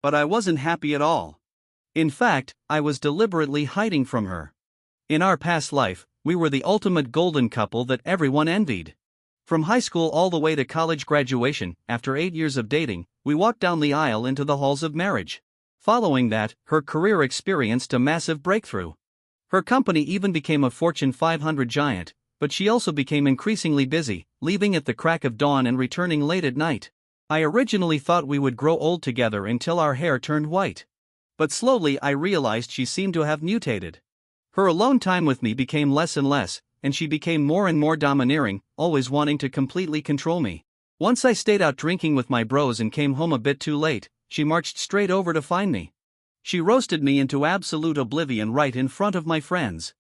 But I wasn't happy at all. In fact, I was deliberately hiding from her. In our past life, we were the ultimate golden couple that everyone envied. From high school all the way to college graduation, after 8 years of dating, we walked down the aisle into the halls of marriage. Following that, her career experienced a massive breakthrough. Her company even became a Fortune 500 giant, but she also became increasingly busy, leaving at the crack of dawn and returning late at night. I originally thought we would grow old together until our hair turned white. But slowly I realized she seemed to have mutated. Her alone time with me became less and less, and she became more and more domineering, always wanting to completely control me. Once I stayed out drinking with my bros and came home a bit too late, she marched straight over to find me. She roasted me into absolute oblivion right in front of my friends.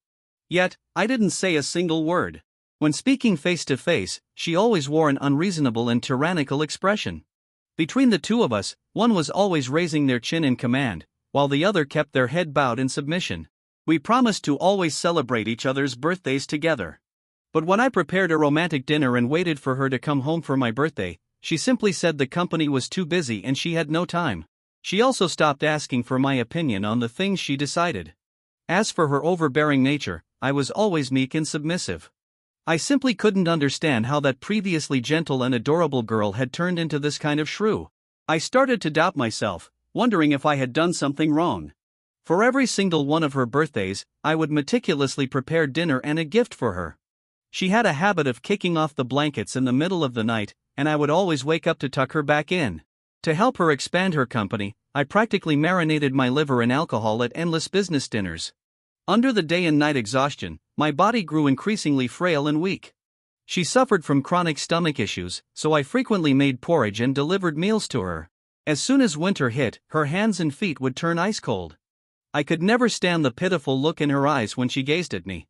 Yet, I didn't say a single word. When speaking face to face, she always wore an unreasonable and tyrannical expression. Between the two of us, one was always raising their chin in command, while the other kept their head bowed in submission. We promised to always celebrate each other's birthdays together. But when I prepared a romantic dinner and waited for her to come home for my birthday, she simply said the company was too busy and she had no time. She also stopped asking for my opinion on the things she decided. As for her overbearing nature, I was always meek and submissive. I simply couldn't understand how that previously gentle and adorable girl had turned into this kind of shrew. I started to doubt myself, wondering if I had done something wrong. For every single one of her birthdays, I would meticulously prepare dinner and a gift for her. She had a habit of kicking off the blankets in the middle of the night, and I would always wake up to tuck her back in. To help her expand her company, I practically marinated my liver in alcohol at endless business dinners. Under the day and night exhaustion, my body grew increasingly frail and weak. She suffered from chronic stomach issues, so I frequently made porridge and delivered meals to her. As soon as winter hit, her hands and feet would turn ice cold. I could never stand the pitiful look in her eyes when she gazed at me.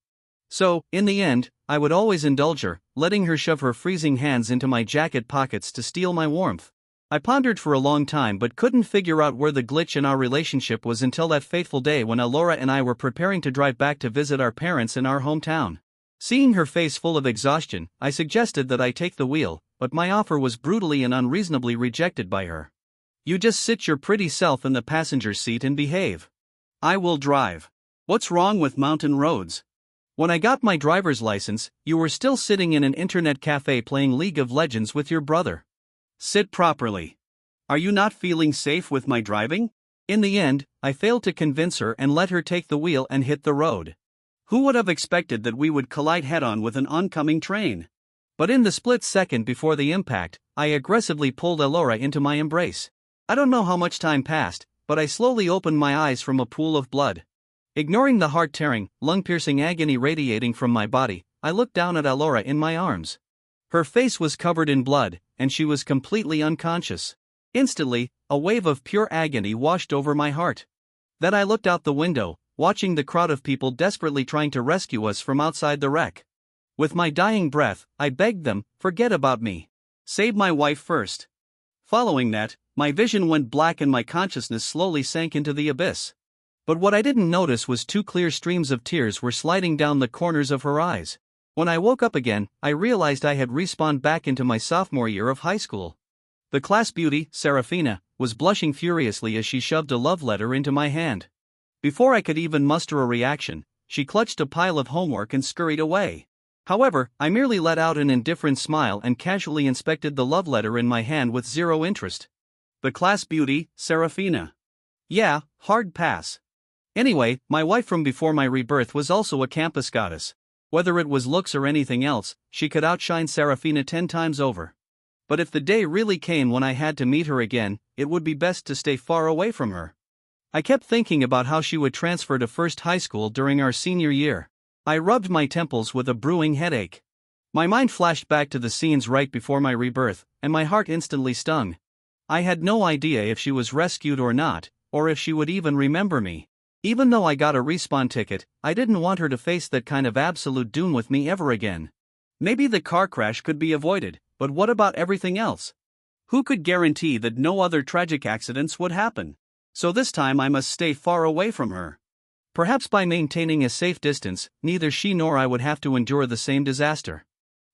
So, in the end, I would always indulge her, letting her shove her freezing hands into my jacket pockets to steal my warmth. I pondered for a long time but couldn't figure out where the glitch in our relationship was until that fateful day when Alora and I were preparing to drive back to visit our parents in our hometown. Seeing her face full of exhaustion, I suggested that I take the wheel, but my offer was brutally and unreasonably rejected by her. "You just sit your pretty self in the passenger seat and behave. I will drive. What's wrong with mountain roads? When I got my driver's license, you were still sitting in an internet cafe playing League of Legends with your brother. Sit properly. Are you not feeling safe with my driving?" In the end, I failed to convince her and let her take the wheel and hit the road. Who would have expected that we would collide head-on with an oncoming train? But in the split second before the impact, I aggressively pulled Alora into my embrace. I don't know how much time passed, but I slowly opened my eyes from a pool of blood. Ignoring the heart-tearing, lung-piercing agony radiating from my body, I looked down at Alora in my arms. Her face was covered in blood, and she was completely unconscious. Instantly, a wave of pure agony washed over my heart. Then I looked out the window, watching the crowd of people desperately trying to rescue us from outside the wreck. With my dying breath, I begged them, "Forget about me. Save my wife first." Following that, my vision went black and my consciousness slowly sank into the abyss. But what I didn't notice was two clear streams of tears were sliding down the corners of her eyes. When I woke up again, I realized I had respawned back into my sophomore year of high school. The class beauty, Serafina, was blushing furiously as she shoved a love letter into my hand. Before I could even muster a reaction, she clutched a pile of homework and scurried away. However, I merely let out an indifferent smile and casually inspected the love letter in my hand with zero interest. The class beauty, Serafina. Yeah, hard pass. Anyway, my wife from before my rebirth was also a campus goddess. Whether it was looks or anything else, she could outshine Serafina 10 times over. But if the day really came when I had to meet her again, it would be best to stay far away from her. I kept thinking about how she would transfer to first high school during our senior year. I rubbed my temples with a brewing headache. My mind flashed back to the scenes right before my rebirth, and my heart instantly stung. I had no idea if she was rescued or not, or if she would even remember me. Even though I got a respawn ticket, I didn't want her to face that kind of absolute doom with me ever again. Maybe the car crash could be avoided, but what about everything else? Who could guarantee that no other tragic accidents would happen? So this time I must stay far away from her. Perhaps by maintaining a safe distance, neither she nor I would have to endure the same disaster.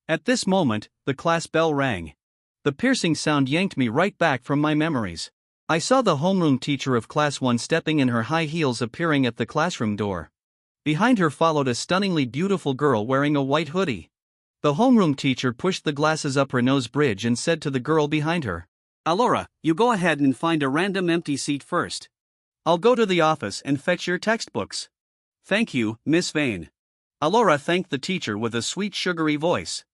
At this moment, the class bell rang. The piercing sound yanked me right back from my memories. I saw the homeroom teacher of Class 1 stepping in her high heels appearing at the classroom door. Behind her followed a stunningly beautiful girl wearing a white hoodie. The homeroom teacher pushed the glasses up her nose bridge and said to the girl behind her, "Alora, you go ahead and find a random empty seat first. I'll go to the office and fetch your textbooks." "Thank you, Miss Vane." Alora thanked the teacher with a sweet sugary voice.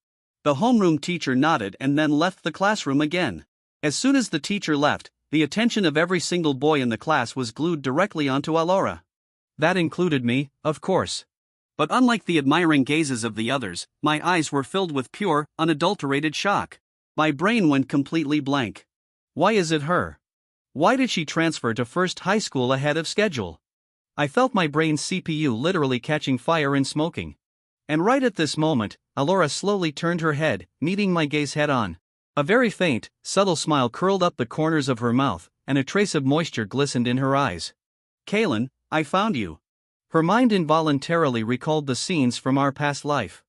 The homeroom teacher nodded and then left the classroom again. As soon as the teacher left, the attention of every single boy in the class was glued directly onto Alora. That included me, of course. But unlike the admiring gazes of the others, my eyes were filled with pure, unadulterated shock. My brain went completely blank. Why is it her? Why did she transfer to first high school ahead of schedule? I felt my brain's CPU literally catching fire and smoking. And right at this moment, Alora slowly turned her head, meeting my gaze head on. A very faint, subtle smile curled up the corners of her mouth, and a trace of moisture glistened in her eyes. "Kaylin, I found you." Her mind involuntarily recalled the scenes from our past life.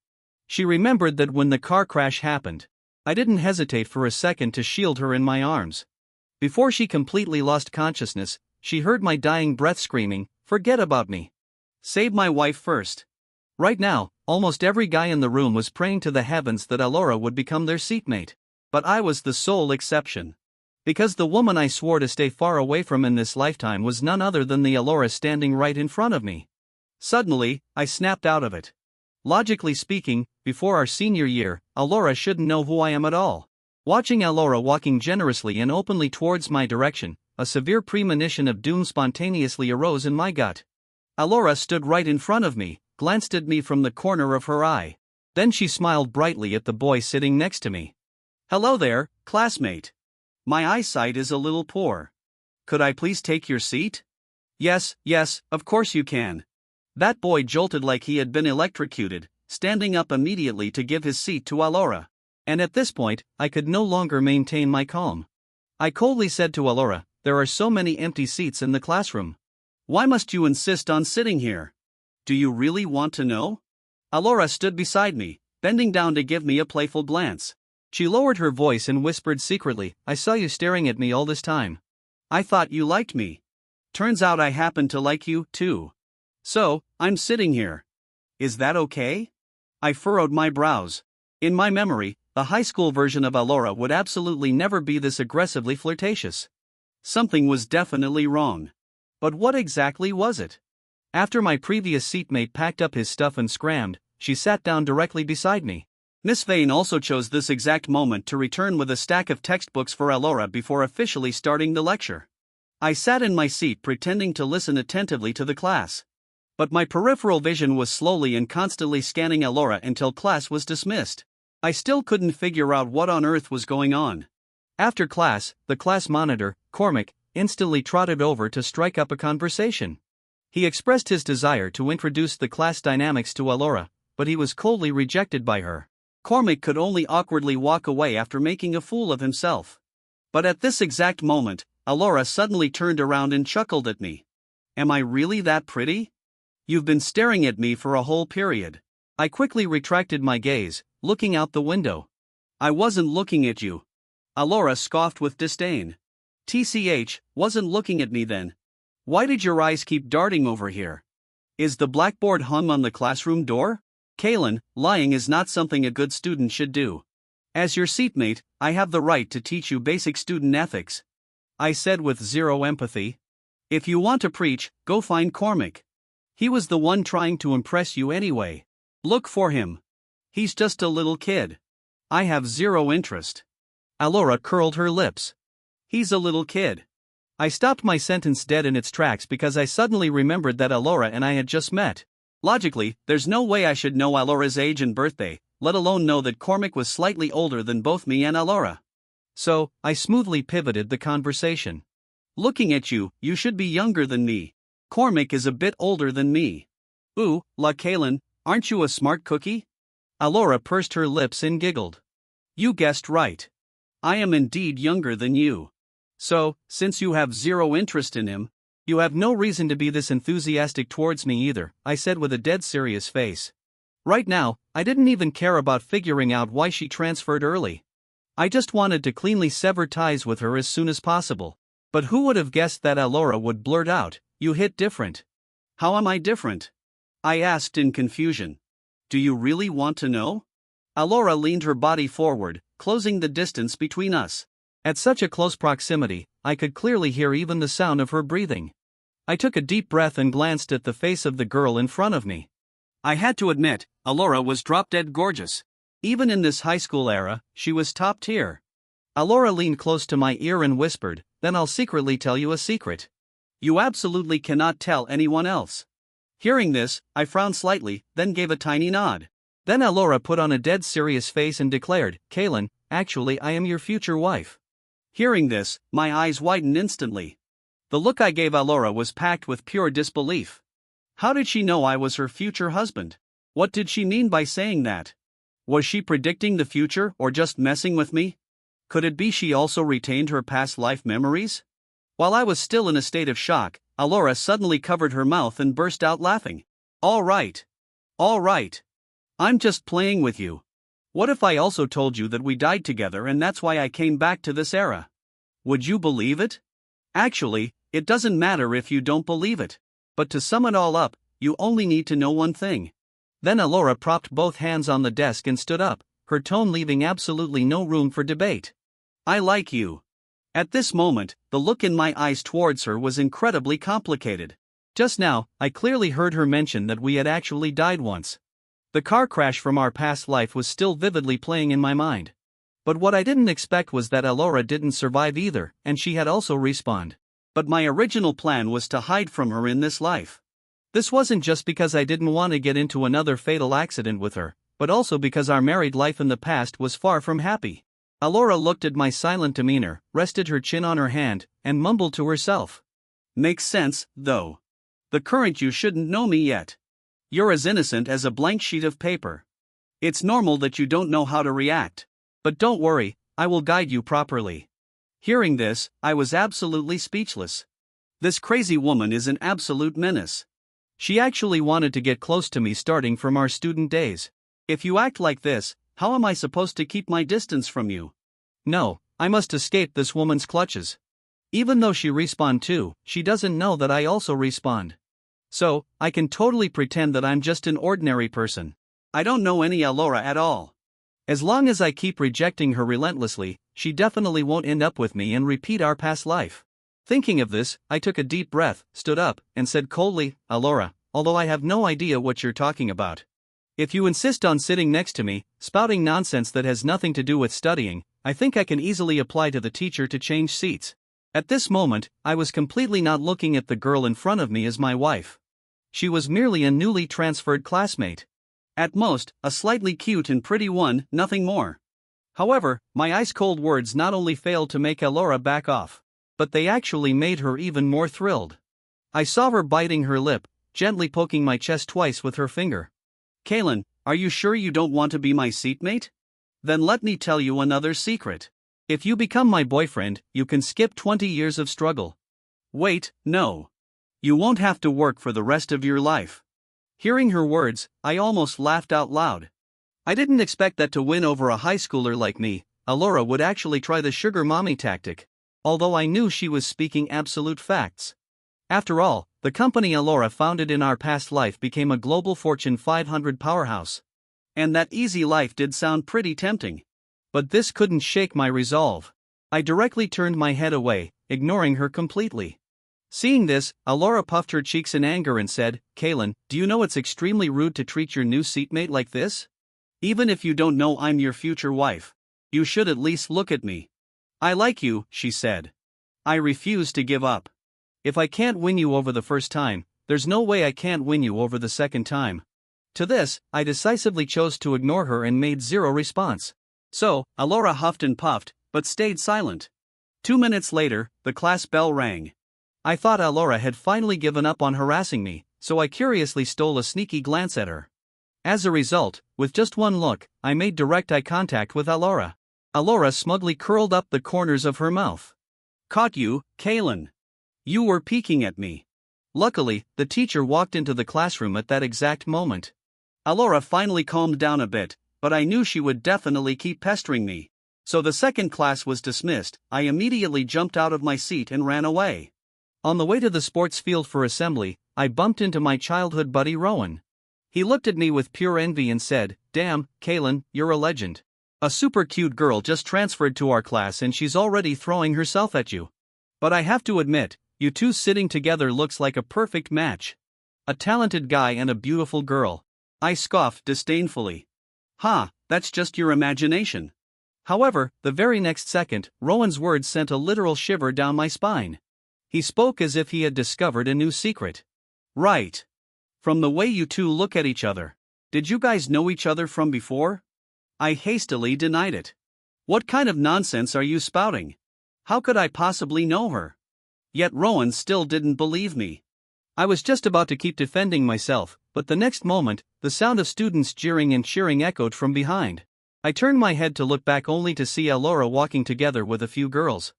She remembered that when the car crash happened, I didn't hesitate for a second to shield her in my arms. Before she completely lost consciousness, she heard my dying breath screaming, "Forget about me. Save my wife first." Right now, almost every guy in the room was praying to the heavens that Alora would become their seatmate. But I was the sole exception. Because the woman I swore to stay far away from in this lifetime was none other than the Alora standing right in front of me. Suddenly, I snapped out of it. Logically speaking, before our senior year, Alora shouldn't know who I am at all. Watching Alora walking generously and openly towards my direction, a severe premonition of doom spontaneously arose in my gut. Alora stood right in front of me, glanced at me from the corner of her eye. Then she smiled brightly at the boy sitting next to me. "Hello there, classmate. My eyesight is a little poor. Could I please take your seat?" Yes, of course you can." That boy jolted like he had been electrocuted, standing up immediately to give his seat to Alora. And at this point, I could no longer maintain my calm. I coldly said to Alora, "There are so many empty seats in the classroom. Why must you insist on sitting here? Do you really want to know?" Alora stood beside me, bending down to give me a playful glance. She lowered her voice and whispered secretly, "I saw you staring at me all this time. I thought you liked me. Turns out I happen to like you, too. So, I'm sitting here. Is that okay?" I furrowed my brows. In my memory, the high school version of Alora would absolutely never be this aggressively flirtatious. Something was definitely wrong. But what exactly was it? After my previous seatmate packed up his stuff and scrammed, she sat down directly beside me. Miss Vane also chose this exact moment to return with a stack of textbooks for Alora before officially starting the lecture. I sat in my seat pretending to listen attentively to the class. But my peripheral vision was slowly and constantly scanning Alora until class was dismissed. I still couldn't figure out what on earth was going on. After class, the class monitor, Cormac, instantly trotted over to strike up a conversation. He expressed his desire to introduce the class dynamics to Alora, but he was coldly rejected by her. Cormac could only awkwardly walk away after making a fool of himself. But at this exact moment, Alora suddenly turned around and chuckled at me. "Am I really that pretty? You've been staring at me for a whole period." I quickly retracted my gaze, looking out the window. "I wasn't looking at you." Alora scoffed with disdain. "TCH, wasn't looking at me then. Why did your eyes keep darting over here? Is the blackboard hung on the classroom door?" "Kaylin, lying is not something a good student should do. As your seatmate, I have the right to teach you basic student ethics," I said with zero empathy. "If you want to preach, go find Cormac. He was the one trying to impress you anyway. Look for him. He's just a little kid. I have zero interest." Alora curled her lips. "He's a little kid." I stopped my sentence dead in its tracks because I suddenly remembered that Alora and I had just met. Logically, there's no way I should know Alora's age and birthday, let alone know that Cormac was slightly older than both me and Alora. So, I smoothly pivoted the conversation. "Looking at you, you should be younger than me. Cormac is a bit older than me." "Ooh, la Kaylin, aren't you a smart cookie?" Alora pursed her lips and giggled. "You guessed right. I am indeed younger than you. So, since you have zero interest in him, you have no reason to be this enthusiastic towards me either," I said with a dead serious face. Right now, I didn't even care about figuring out why she transferred early. I just wanted to cleanly sever ties with her as soon as possible. But who would have guessed that Alora would blurt out, "You hit different." "How am I different?" I asked in confusion. "Do you really want to know?" Alora leaned her body forward, closing the distance between us. At such a close proximity, I could clearly hear even the sound of her breathing. I took a deep breath and glanced at the face of the girl in front of me. I had to admit, Alora was drop-dead gorgeous. Even in this high school era, she was top tier. Alora leaned close to my ear and whispered, "Then I'll secretly tell you a secret. You absolutely cannot tell anyone else." Hearing this, I frowned slightly, then gave a tiny nod. Then Alora put on a dead serious face and declared, "Kaylin, actually I am your future wife." Hearing this, my eyes widened instantly. The look I gave Alora was packed with pure disbelief. How did she know I was her future husband? What did she mean by saying that? Was she predicting the future or just messing with me? Could it be she also retained her past life memories? While I was still in a state of shock, Alora suddenly covered her mouth and burst out laughing. All right. I'm just playing with you. What if I also told you that we died together and that's why I came back to this era? Would you believe it? Actually, it doesn't matter if you don't believe it. But to sum it all up, you only need to know one thing. Then Alora propped both hands on the desk and stood up, her tone leaving absolutely no room for debate. I like you. At this moment, the look in my eyes towards her was incredibly complicated. Just now, I clearly heard her mention that we had actually died once. The car crash from our past life was still vividly playing in my mind. But what I didn't expect was that Alora didn't survive either, and she had also respawned. But my original plan was to hide from her in this life. This wasn't just because I didn't want to get into another fatal accident with her, but also because our married life in the past was far from happy. Alora looked at my silent demeanor, rested her chin on her hand, and mumbled to herself. Makes sense, though. The current you shouldn't know me yet. You're as innocent as a blank sheet of paper. It's normal that you don't know how to react. But don't worry, I will guide you properly. Hearing this, I was absolutely speechless. This crazy woman is an absolute menace. She actually wanted to get close to me starting from our student days. If you act like this, how am I supposed to keep my distance from you? No, I must escape this woman's clutches. Even though she respawned too, she doesn't know that I also respawned. So, I can totally pretend that I'm just an ordinary person. I don't know any Alora at all. As long as I keep rejecting her relentlessly, she definitely won't end up with me and repeat our past life. Thinking of this, I took a deep breath, stood up, and said coldly, Alora, although I have no idea what you're talking about. If you insist on sitting next to me, spouting nonsense that has nothing to do with studying, I think I can easily apply to the teacher to change seats. At this moment, I was completely not looking at the girl in front of me as my wife. She was merely a newly transferred classmate. At most, a slightly cute and pretty one, nothing more. However, my ice-cold words not only failed to make Alora back off, but they actually made her even more thrilled. I saw her biting her lip, gently poking my chest twice with her finger. Kaylin, are you sure you don't want to be my seatmate? Then let me tell you another secret. If you become my boyfriend, you can skip 20 years of struggle. Wait, no. You won't have to work for the rest of your life. Hearing her words, I almost laughed out loud. I didn't expect that to win over a high schooler like me, Alora would actually try the sugar mommy tactic. Although I knew she was speaking absolute facts. After all, the company Alora founded in our past life became a global Fortune 500 powerhouse. And that easy life did sound pretty tempting. But this couldn't shake my resolve. I directly turned my head away, ignoring her completely. Seeing this, Alora puffed her cheeks in anger and said, Kaylin, do you know it's extremely rude to treat your new seatmate like this? Even if you don't know I'm your future wife, you should at least look at me. I like you, she said. I refuse to give up. If I can't win you over the first time, there's no way I can't win you over the second time. To this, I decisively chose to ignore her and made zero response. So, Alora huffed and puffed, but stayed silent. 2 minutes later, the class bell rang. I thought Alora had finally given up on harassing me, so I curiously stole a sneaky glance at her. As a result, with just one look, I made direct eye contact with Alora. Alora smugly curled up the corners of her mouth. Caught you, Kaylin. You were peeking at me. Luckily, the teacher walked into the classroom at that exact moment. Alora finally calmed down a bit, but I knew she would definitely keep pestering me. So the second class was dismissed. I immediately jumped out of my seat and ran away. On the way to the sports field for assembly, I bumped into my childhood buddy Rowan. He looked at me with pure envy and said, "Damn, Kalen, you're a legend. A super cute girl just transferred to our class and she's already throwing herself at you. But I have to admit, you two sitting together looks like a perfect match. A talented guy and a beautiful girl." I scoffed disdainfully. "Ha, that's just your imagination." However, the very next second, Rowan's words sent a literal shiver down my spine. He spoke as if he had discovered a new secret. "Right. From the way you two look at each other. Did you guys know each other from before?" I hastily denied it. "What kind of nonsense are you spouting? How could I possibly know her?" Yet Rowan still didn't believe me. I was just about to keep defending myself, but the next moment, the sound of students jeering and cheering echoed from behind. I turned my head to look back only to see Alora walking together with a few girls.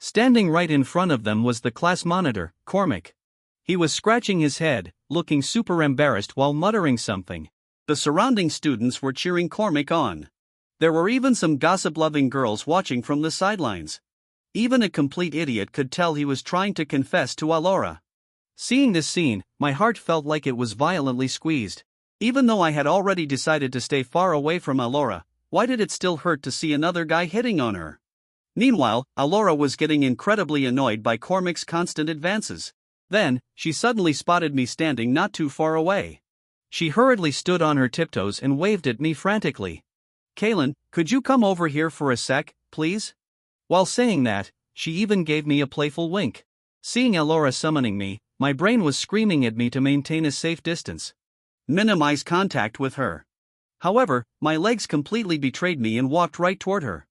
Standing right in front of them was the class monitor, Cormac. He was scratching his head, looking super embarrassed while muttering something. The surrounding students were cheering Cormac on. There were even some gossip-loving girls watching from the sidelines. Even a complete idiot could tell he was trying to confess to Alora. Seeing this scene, my heart felt like it was violently squeezed. Even though I had already decided to stay far away from Alora, why did it still hurt to see another guy hitting on her? Meanwhile, Alora was getting incredibly annoyed by Cormac's constant advances. Then, she suddenly spotted me standing not too far away. She hurriedly stood on her tiptoes and waved at me frantically. "Kalen, could you come over here for a sec, please?" While saying that, she even gave me a playful wink. Seeing Alora summoning me, my brain was screaming at me to maintain a safe distance. Minimize contact with her. However, my legs completely betrayed me and walked right toward her.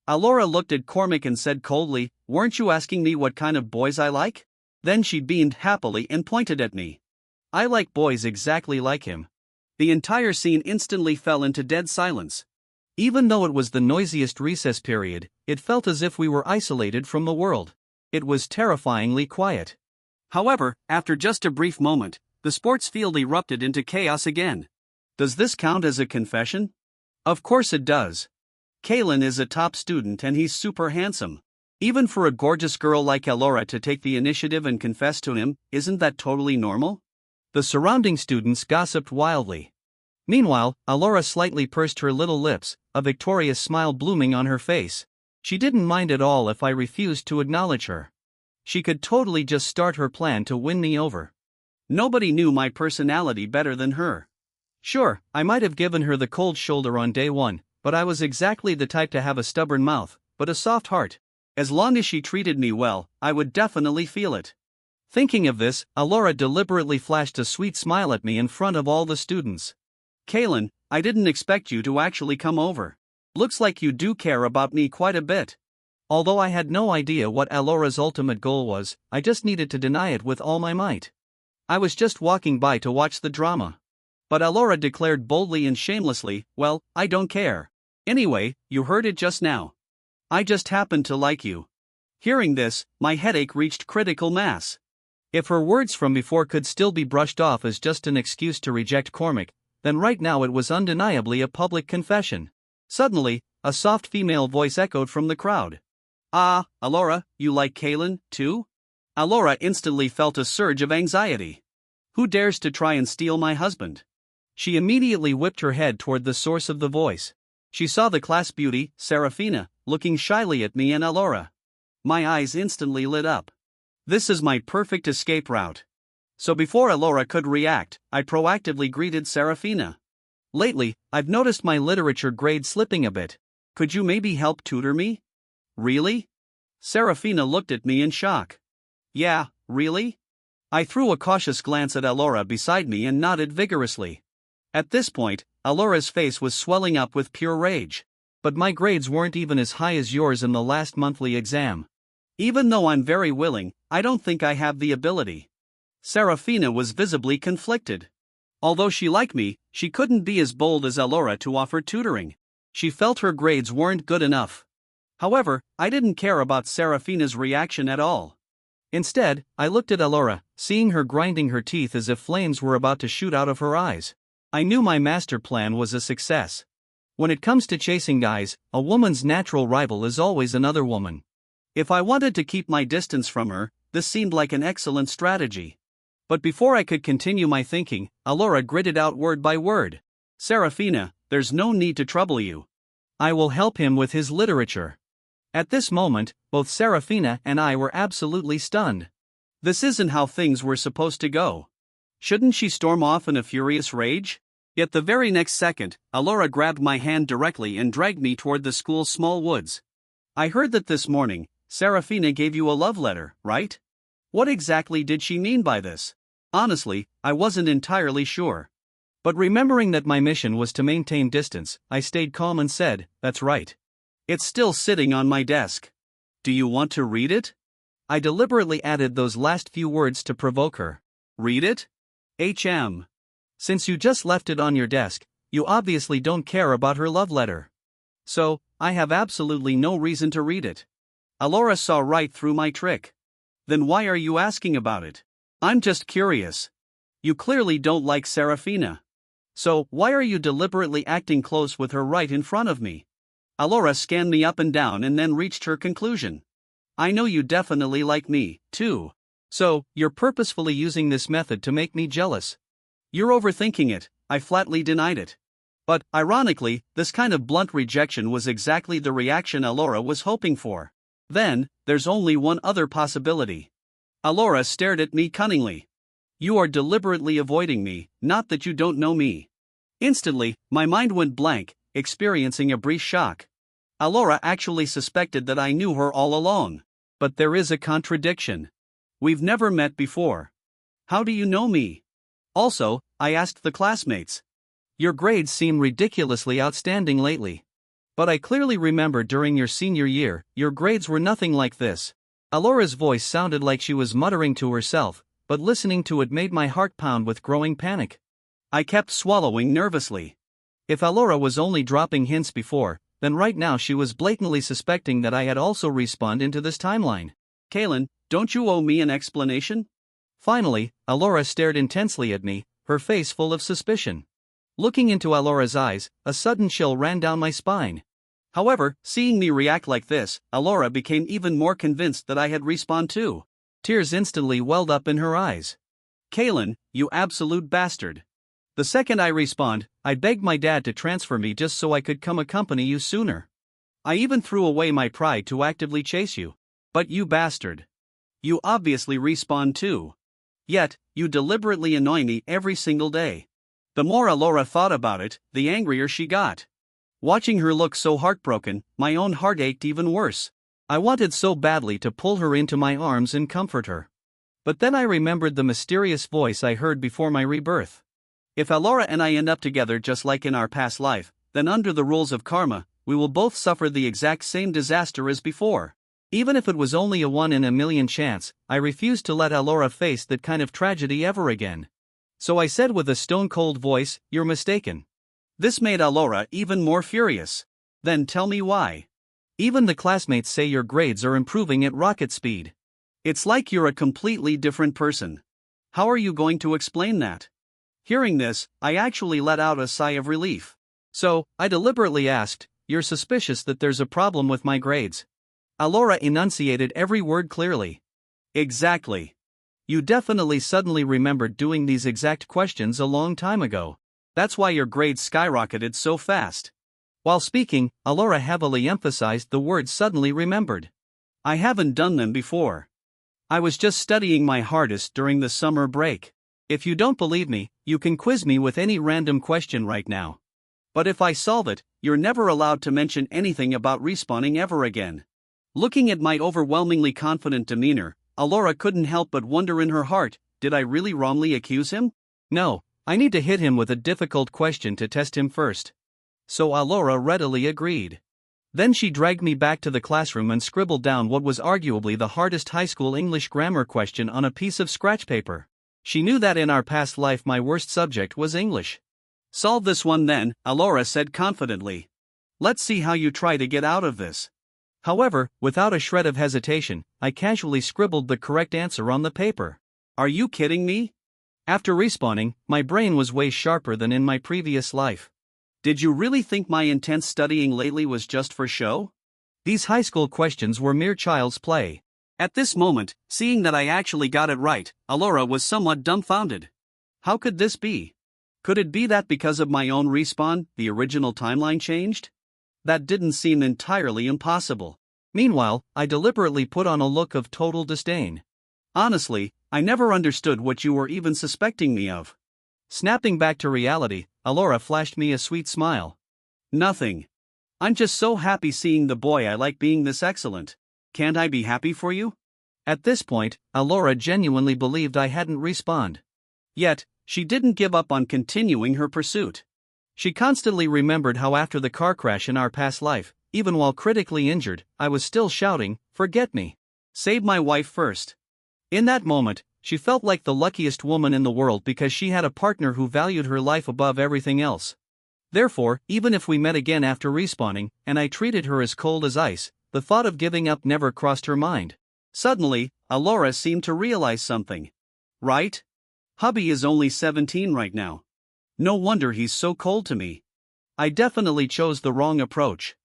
Alora looked at Cormac and said coldly, "Weren't you asking me what kind of boys I like?" Then she beamed happily and pointed at me. "I like boys exactly like him." The entire scene instantly fell into dead silence. Even though it was the noisiest recess period, it felt as if we were isolated from the world. It was terrifyingly quiet. However, after just a brief moment, the sports field erupted into chaos again. Does this count as a confession? Of course it does. Kalen is a top student and he's super handsome. Even for a gorgeous girl like Alora to take the initiative and confess to him, isn't that totally normal? The surrounding students gossiped wildly. Meanwhile, Alora slightly pursed her little lips, a victorious smile blooming on her face. She didn't mind at all if I refused to acknowledge her. She could totally just start her plan to win me over. Nobody knew my personality better than her. Sure, I might have given her the cold shoulder on day one, but I was exactly the type to have a stubborn mouth, but a soft heart. As long as she treated me well, I would definitely feel it. Thinking of this, Alora deliberately flashed a sweet smile at me in front of all the students. "Kalen, I didn't expect you to actually come over. Looks like you do care about me quite a bit." Although I had no idea what Alora's ultimate goal was, I just needed to deny it with all my might. I was just walking by to watch the drama. But Alora declared boldly and shamelessly, "Well, I don't care. Anyway, you heard it just now. I just happen to like you." Hearing this, my headache reached critical mass. If her words from before could still be brushed off as just an excuse to reject Cormac, then right now it was undeniably a public confession. Suddenly, a soft female voice echoed from the crowd. "Ah, Alora, you like Kalen, too?" Alora instantly felt a surge of anxiety. Who dares to try and steal my husband? She immediately whipped her head toward the source of the voice. She saw the class beauty, Serafina, looking shyly at me and Alora. My eyes instantly lit up. This is my perfect escape route. So before Alora could react, I proactively greeted Serafina. "Lately, I've noticed my literature grade slipping a bit. Could you maybe help tutor me?" "Really?" Serafina looked at me in shock. "Yeah, really?" I threw a cautious glance at Alora beside me and nodded vigorously. At this point, Alora's face was swelling up with pure rage. "But my grades weren't even as high as yours in the last monthly exam. Even though I'm very willing, I don't think I have the ability." Serafina was visibly conflicted. Although she liked me, she couldn't be as bold as Alora to offer tutoring. She felt her grades weren't good enough. However, I didn't care about Serafina's reaction at all. Instead, I looked at Alora, seeing her grinding her teeth as if flames were about to shoot out of her eyes. I knew my master plan was a success. When it comes to chasing guys, a woman's natural rival is always another woman. If I wanted to keep my distance from her, this seemed like an excellent strategy. But before I could continue my thinking, Alora gritted out word by word. Serafina, there's no need to trouble you. I will help him with his literature. At this moment, both Serafina and I were absolutely stunned. This isn't how things were supposed to go. Shouldn't she storm off in a furious rage? Yet the very next second, Alora grabbed my hand directly and dragged me toward the school's small woods. I heard that this morning, Serafina gave you a love letter, right? What exactly did she mean by this? Honestly, I wasn't entirely sure. But remembering that my mission was to maintain distance, I stayed calm and said, that's right. It's still sitting on my desk. Do you want to read it? I deliberately added those last few words to provoke her. Read it? Since you just left it on your desk, you obviously don't care about her love letter. So, I have absolutely no reason to read it. Alora saw right through my trick. Then why are you asking about it? I'm just curious. You clearly don't like Serafina. So, why are you deliberately acting close with her right in front of me? Alora scanned me up and down and then reached her conclusion. I know you definitely like me, too. So, you're purposefully using this method to make me jealous. You're overthinking it, I flatly denied it. But, ironically, this kind of blunt rejection was exactly the reaction Alora was hoping for. Then, there's only one other possibility. Alora stared at me cunningly. You are deliberately avoiding me, not that you don't know me. Instantly, my mind went blank, experiencing a brief shock. Alora actually suspected that I knew her all along. But there is a contradiction. We've never met before. How do you know me? Also, I asked the classmates. Your grades seem ridiculously outstanding lately. But I clearly remember during your senior year, your grades were nothing like this. Alora's voice sounded like she was muttering to herself, but listening to it made my heart pound with growing panic. I kept swallowing nervously. If Alora was only dropping hints before, then right now she was blatantly suspecting that I had also respawned into this timeline. Kaylin, don't you owe me an explanation? Finally, Alora stared intensely at me, her face full of suspicion. Looking into Alora's eyes, a sudden chill ran down my spine. However, seeing me react like this, Alora became even more convinced that I had respawned too. Tears instantly welled up in her eyes. Kaylin, you absolute bastard. The second I respawned, I begged my dad to transfer me just so I could come accompany you sooner. I even threw away my pride to actively chase you. But you bastard. You obviously respawned too. Yet, you deliberately annoy me every single day. The more Alora thought about it, the angrier she got. Watching her look so heartbroken, my own heart ached even worse. I wanted so badly to pull her into my arms and comfort her. But then I remembered the mysterious voice I heard before my rebirth. If Alora and I end up together just like in our past life, then under the rules of karma, we will both suffer the exact same disaster as before. Even if it was only a 1 in a million chance, I refused to let Alora face that kind of tragedy ever again. So I said with a stone-cold voice, you're mistaken. This made Alora even more furious. Then tell me why. Even the classmates say your grades are improving at rocket speed. It's like you're a completely different person. How are you going to explain that? Hearing this, I actually let out a sigh of relief. So, I deliberately asked, you're suspicious that there's a problem with my grades? Alora enunciated every word clearly. Exactly. You definitely suddenly remembered doing these exact questions a long time ago. That's why your grades skyrocketed so fast. While speaking, Alora heavily emphasized the word suddenly remembered. I haven't done them before. I was just studying my hardest during the summer break. If you don't believe me, you can quiz me with any random question right now. But if I solve it, you're never allowed to mention anything about respawning ever again. Looking at my overwhelmingly confident demeanor, Alora couldn't help but wonder in her heart, did I really wrongly accuse him? No, I need to hit him with a difficult question to test him first. So Alora readily agreed. Then she dragged me back to the classroom and scribbled down what was arguably the hardest high school English grammar question on a piece of scratch paper. She knew that in our past life my worst subject was English. Solve this one then, Alora said confidently. Let's see how you try to get out of this. However, without a shred of hesitation, I casually scribbled the correct answer on the paper. Are you kidding me? After respawning, my brain was way sharper than in my previous life. Did you really think my intense studying lately was just for show? These high school questions were mere child's play. At this moment, seeing that I actually got it right, Alora was somewhat dumbfounded. How could this be? Could it be that because of my own respawn, the original timeline changed? That didn't seem entirely impossible. Meanwhile, I deliberately put on a look of total disdain. Honestly, I never understood what you were even suspecting me of. Snapping back to reality, Alora flashed me a sweet smile. Nothing. I'm just so happy seeing the boy I like being this excellent. Can't I be happy for you? At this point, Alora genuinely believed I hadn't respawned. Yet, she didn't give up on continuing her pursuit. She constantly remembered how after the car crash in our past life, even while critically injured, I was still shouting, "Forget me. Save my wife first." In that moment, she felt like the luckiest woman in the world because she had a partner who valued her life above everything else. Therefore, even if we met again after respawning, and I treated her as cold as ice, the thought of giving up never crossed her mind. Suddenly, Alora seemed to realize something. Right? Hubby is only 17 right now. No wonder he's so cold to me. I definitely chose the wrong approach.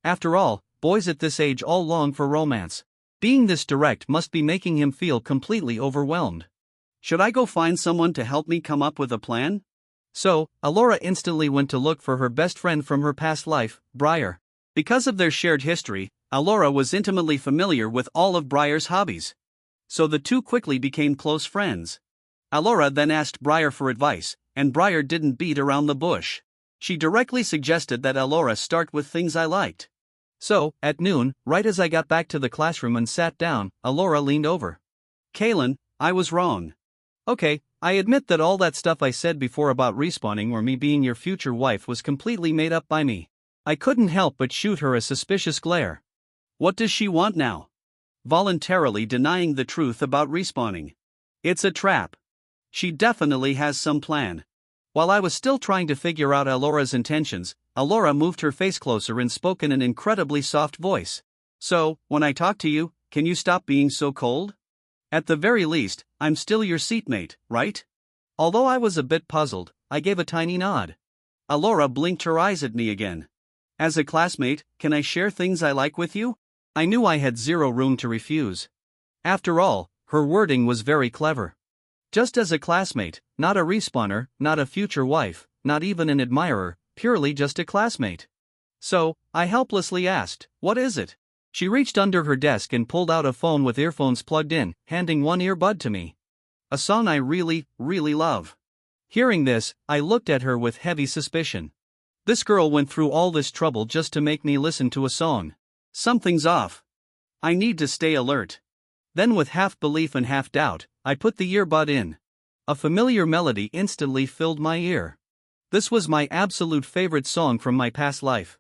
After all, boys at this age all long for romance. Being this direct must be making him feel completely overwhelmed. Should I go find someone to help me come up with a plan? So, Alora instantly went to look for her best friend from her past life, Briar. Because of their shared history, Alora was intimately familiar with all of Briar's hobbies. So the two quickly became close friends. Alora then asked Briar for advice, and Briar didn't beat around the bush. She directly suggested that Alora start with things I liked. So, at noon, right as I got back to the classroom and sat down, Alora leaned over. "Kaylin, I was wrong. Okay, I admit that all that stuff I said before about respawning or me being your future wife was completely made up by me." I couldn't help but shoot her a suspicious glare. What does she want now? Voluntarily denying the truth about respawning. It's a trap. She definitely has some plan. While I was still trying to figure out Alora's intentions, Alora moved her face closer and spoke in an incredibly soft voice. "So, when I talk to you, can you stop being so cold? At the very least, I'm still your seatmate, right?" Although I was a bit puzzled, I gave a tiny nod. Alora blinked her eyes at me again. "As a classmate, can I share things I like with you?" I knew I had zero room to refuse. After all, her wording was very clever. Just as a classmate, not a respawner, not a future wife, not even an admirer, purely just a classmate. So, I helplessly asked, "What is it?" She reached under her desk and pulled out a phone with earphones plugged in, handing one earbud to me. "A song I really, really love." Hearing this, I looked at her with heavy suspicion. This girl went through all this trouble just to make me listen to a song. Something's off. I need to stay alert. Then with half belief and half doubt, I put the earbud in. A familiar melody instantly filled my ear. This was my absolute favorite song from my past life.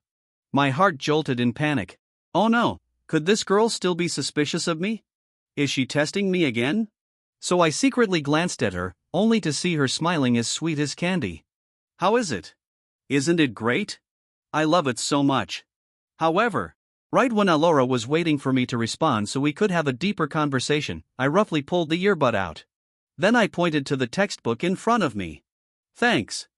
My heart jolted in panic. Oh no, could this girl still be suspicious of me? Is she testing me again? So I secretly glanced at her, only to see her smiling as sweet as candy. "How is it? Isn't it great? I love it so much." However, right when Alora was waiting for me to respond so we could have a deeper conversation, I roughly pulled the earbud out. Then I pointed to the textbook in front of me. "Thanks.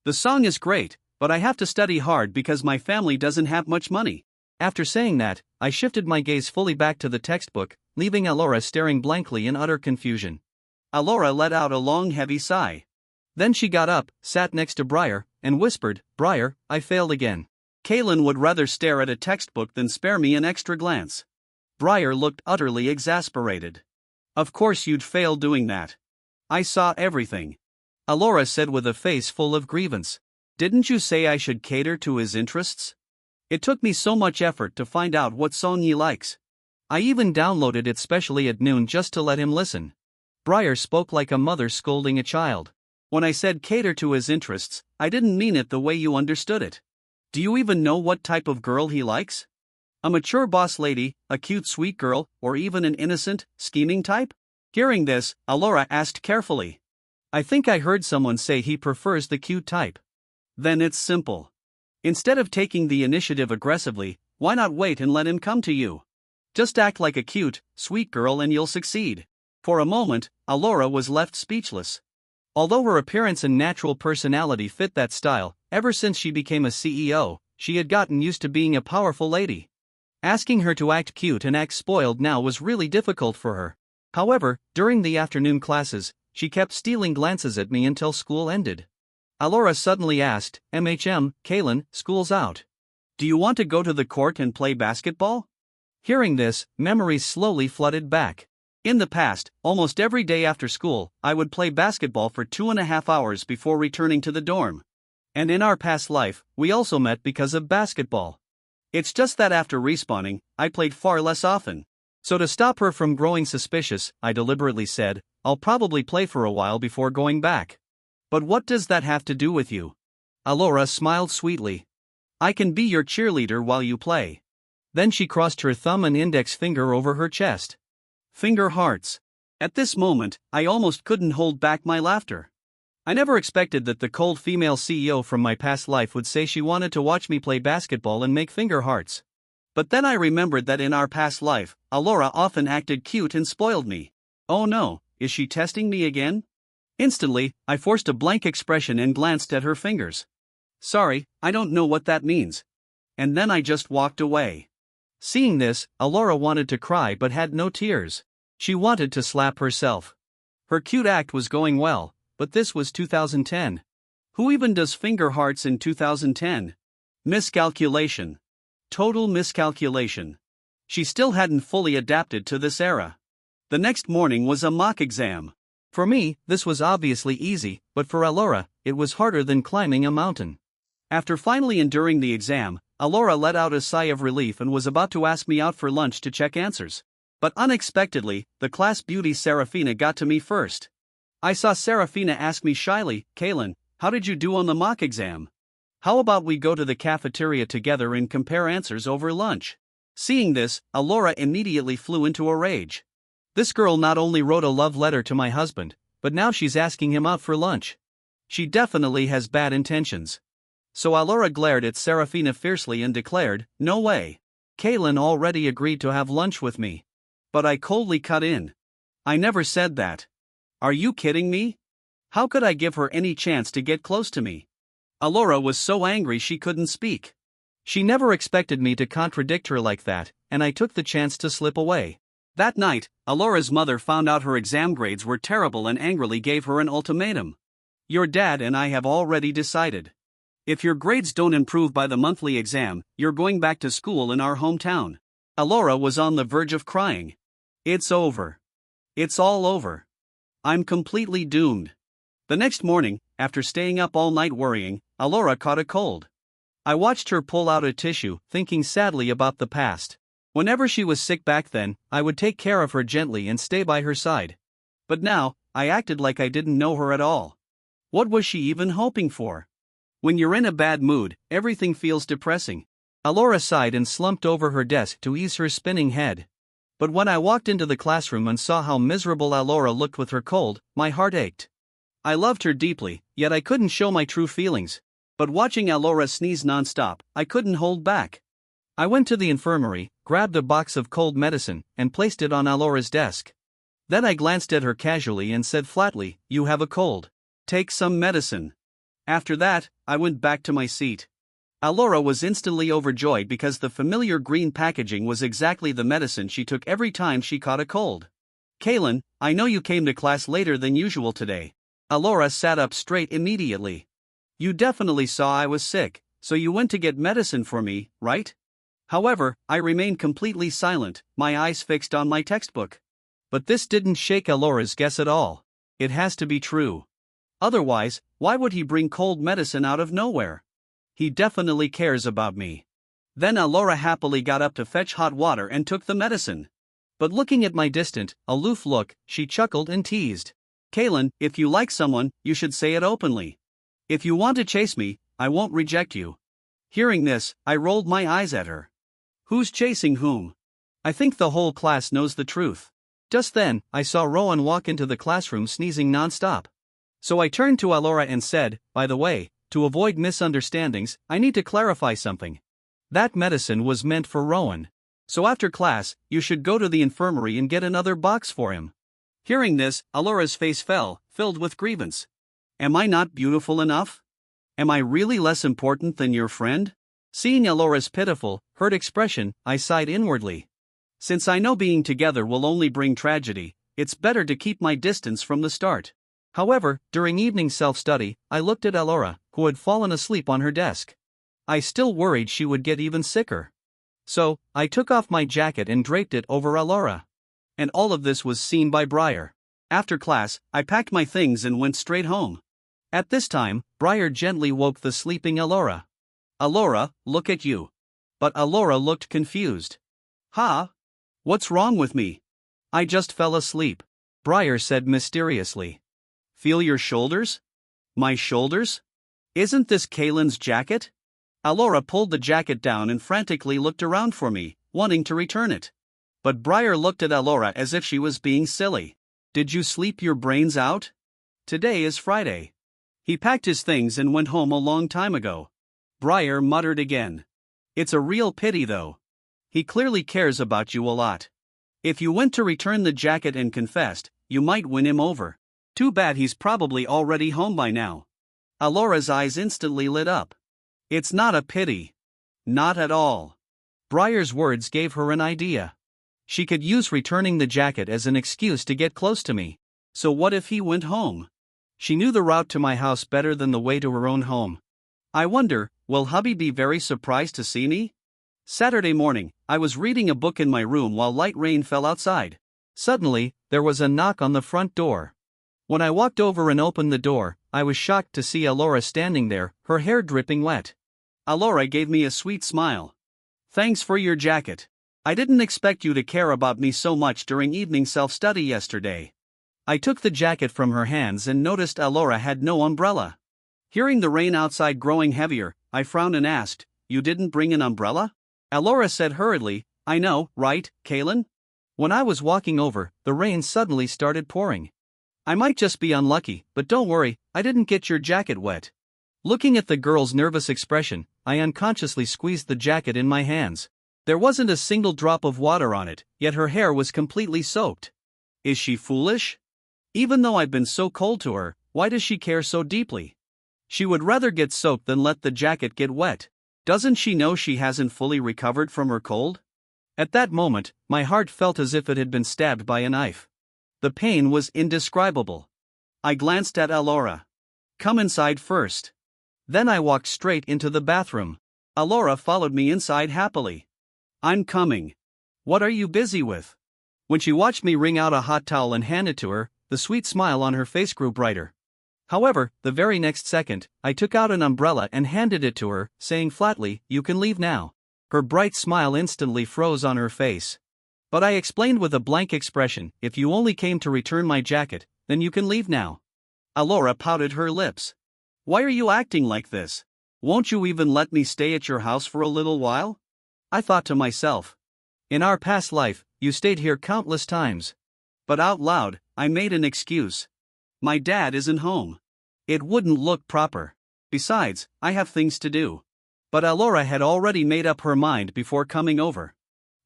The song is great, but I have to study hard because my family doesn't have much money." After saying that, I shifted my gaze fully back to the textbook, leaving Alora staring blankly in utter confusion. Alora let out a long heavy sigh. Then she got up, sat next to Briar, and whispered, "Briar, I failed again." Kaylin would rather stare at a textbook than spare me an extra glance. Briar looked utterly exasperated. "Of course you'd fail doing that. I saw everything," Alora said with a face full of grievance. "Didn't you say I should cater to his interests? It took me so much effort to find out what song he likes. I even downloaded it specially at noon just to let him listen." Briar spoke like a mother scolding a child. "When I said cater to his interests, I didn't mean it the way you understood it. Do you even know what type of girl he likes? A mature boss lady, a cute sweet girl, or even an innocent, scheming type?" Hearing this, Alora asked carefully. "I think I heard someone say he prefers the cute type." "Then it's simple. Instead of taking the initiative aggressively, why not wait and let him come to you? Just act like a cute, sweet girl and you'll succeed." For a moment, Alora was left speechless. Although her appearance and natural personality fit that style, ever since she became a CEO, she had gotten used to being a powerful lady. Asking her to act cute and act spoiled now was really difficult for her. However, during the afternoon classes, she kept stealing glances at me until school ended. Alora suddenly asked, Kaylin, school's out. Do you want to go to the court and play basketball? Hearing this, memories slowly flooded back. In the past, almost every day after school, I would play basketball for 2.5 hours before returning to the dorm. And in our past life, we also met because of basketball. It's just that after respawning, I played far less often. So to stop her from growing suspicious, I deliberately said, I'll probably play for a while before going back. But what does that have to do with you? Alora smiled sweetly. I can be your cheerleader while you play. Then she crossed her thumb and index finger over her chest. Finger hearts. At this moment, I almost couldn't hold back my laughter. I never expected that the cold female CEO from my past life would say she wanted to watch me play basketball and make finger hearts. But then I remembered that in our past life, Alora often acted cute and spoiled me. Oh no, is she testing me again? Instantly, I forced a blank expression and glanced at her fingers. Sorry, I don't know what that means. And then I just walked away. Seeing this, Alora wanted to cry but had no tears. She wanted to slap herself. Her cute act was going well, but this was 2010. Who even does finger hearts in 2010? Miscalculation. Total miscalculation. She still hadn't fully adapted to this era. The next morning was a mock exam. For me, this was obviously easy, but for Alora, it was harder than climbing a mountain. After finally enduring the exam, Alora let out a sigh of relief and was about to ask me out for lunch to check answers. But unexpectedly, the class beauty Serafina got to me first. I saw Serafina ask me shyly, Kaylin, how did you do on the mock exam? How about we go to the cafeteria together and compare answers over lunch? Seeing this, Alora immediately flew into a rage. This girl not only wrote a love letter to my husband, but now she's asking him out for lunch. She definitely has bad intentions. So Alora glared at Serafina fiercely and declared, no way. Kaylin already agreed to have lunch with me. But I coldly cut in. I never said that. Are you kidding me? How could I give her any chance to get close to me? Alora was so angry she couldn't speak. She never expected me to contradict her like that, and I took the chance to slip away. That night, Alora's mother found out her exam grades were terrible and angrily gave her an ultimatum. Your dad and I have already decided. If your grades don't improve by the monthly exam, you're going back to school in our hometown. Alora was on the verge of crying. It's over. It's all over. I'm completely doomed. The next morning, after staying up all night worrying, Alora caught a cold. I watched her pull out a tissue, thinking sadly about the past. Whenever she was sick back then, I would take care of her gently and stay by her side. But now, I acted like I didn't know her at all. What was she even hoping for? When you're in a bad mood, everything feels depressing. Alora sighed and slumped over her desk to ease her spinning head. But when I walked into the classroom and saw how miserable Alora looked with her cold, my heart ached. I loved her deeply, yet I couldn't show my true feelings. But watching Alora sneeze nonstop, I couldn't hold back. I went to the infirmary, grabbed a box of cold medicine, and placed it on Alora's desk. Then I glanced at her casually and said flatly, you have a cold. Take some medicine. After that, I went back to my seat. Alora was instantly overjoyed because the familiar green packaging was exactly the medicine she took every time she caught a cold. Kaylin, I know you came to class later than usual today. Alora sat up straight immediately. You definitely saw I was sick, so you went to get medicine for me, right? However, I remained completely silent, my eyes fixed on my textbook. But this didn't shake Alora's guess at all. It has to be true. Otherwise, why would he bring cold medicine out of nowhere? He definitely cares about me. Then Alora happily got up to fetch hot water and took the medicine. But looking at my distant, aloof look, she chuckled and teased. Kaylin, if you like someone, you should say it openly. If you want to chase me, I won't reject you. Hearing this, I rolled my eyes at her. Who's chasing whom? I think the whole class knows the truth. Just then, I saw Rowan walk into the classroom sneezing nonstop. So I turned to Alora and said, by the way, to avoid misunderstandings, I need to clarify something. That medicine was meant for Rowan. So after class, you should go to the infirmary and get another box for him. Hearing this, Alora's face fell, filled with grievance. Am I not beautiful enough? Am I really less important than your friend? Seeing Alora's pitiful, hurt expression, I sighed inwardly. Since I know being together will only bring tragedy, it's better to keep my distance from the start. However, during evening self-study, I looked at Alora, who had fallen asleep on her desk. I still worried she would get even sicker. So, I took off my jacket and draped it over Alora. And all of this was seen by Briar. After class, I packed my things and went straight home. At this time, Briar gently woke the sleeping Alora. Alora, look at you. But Alora looked confused. Ha? What's wrong with me? I just fell asleep, Briar said mysteriously. Feel your shoulders? My shoulders? Isn't this Kaylin's jacket? Alora pulled the jacket down and frantically looked around for me, wanting to return it. But Briar looked at Alora as if she was being silly. Did you sleep your brains out? Today is Friday. He packed his things and went home a long time ago. Briar muttered again. It's a real pity though. He clearly cares about you a lot. If you went to return the jacket and confessed, you might win him over. Too bad he's probably already home by now. Alora's eyes instantly lit up. It's not a pity. Not at all. Briar's words gave her an idea. She could use returning the jacket as an excuse to get close to me. So what if he went home? She knew the route to my house better than the way to her own home. I wonder, will hubby be very surprised to see me? Saturday morning, I was reading a book in my room while light rain fell outside. Suddenly, there was a knock on the front door. When I walked over and opened the door, I was shocked to see Alora standing there, her hair dripping wet. Alora gave me a sweet smile. Thanks for your jacket. I didn't expect you to care about me so much during evening self-study yesterday. I took the jacket from her hands and noticed Alora had no umbrella. Hearing the rain outside growing heavier, I frowned and asked, You didn't bring an umbrella? Alora said hurriedly, I know, right, Kaylin? When I was walking over, the rain suddenly started pouring. I might just be unlucky, but don't worry, I didn't get your jacket wet. Looking at the girl's nervous expression, I unconsciously squeezed the jacket in my hands. There wasn't a single drop of water on it, yet her hair was completely soaked. Is she foolish? Even though I've been so cold to her, why does she care so deeply? She would rather get soaked than let the jacket get wet. Doesn't she know she hasn't fully recovered from her cold? At that moment, my heart felt as if it had been stabbed by a knife. The pain was indescribable. I glanced at Alora. Come inside first. Then I walked straight into the bathroom. Alora followed me inside happily. I'm coming. What are you busy with? When she watched me wring out a hot towel and hand it to her, the sweet smile on her face grew brighter. However, the very next second, I took out an umbrella and handed it to her, saying flatly, You can leave now. Her bright smile instantly froze on her face. But I explained with a blank expression, If you only came to return my jacket, then you can leave now. Alora pouted her lips. Why are you acting like this? Won't you even let me stay at your house for a little while? I thought to myself. In our past life, you stayed here countless times. But out loud, I made an excuse. My dad isn't home. It wouldn't look proper. Besides, I have things to do. But Alora had already made up her mind before coming over.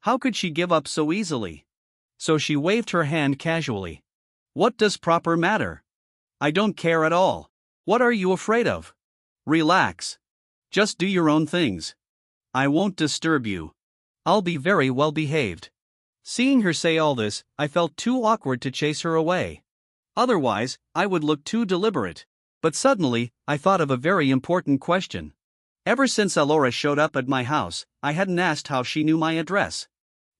How could she give up so easily? So she waved her hand casually. What does proper matter? I don't care at all. What are you afraid of? Relax. Just do your own things. I won't disturb you. I'll be very well behaved. Seeing her say all this, I felt too awkward to chase her away. Otherwise, I would look too deliberate. But suddenly, I thought of a very important question. Ever since Alora showed up at my house, I hadn't asked how she knew my address.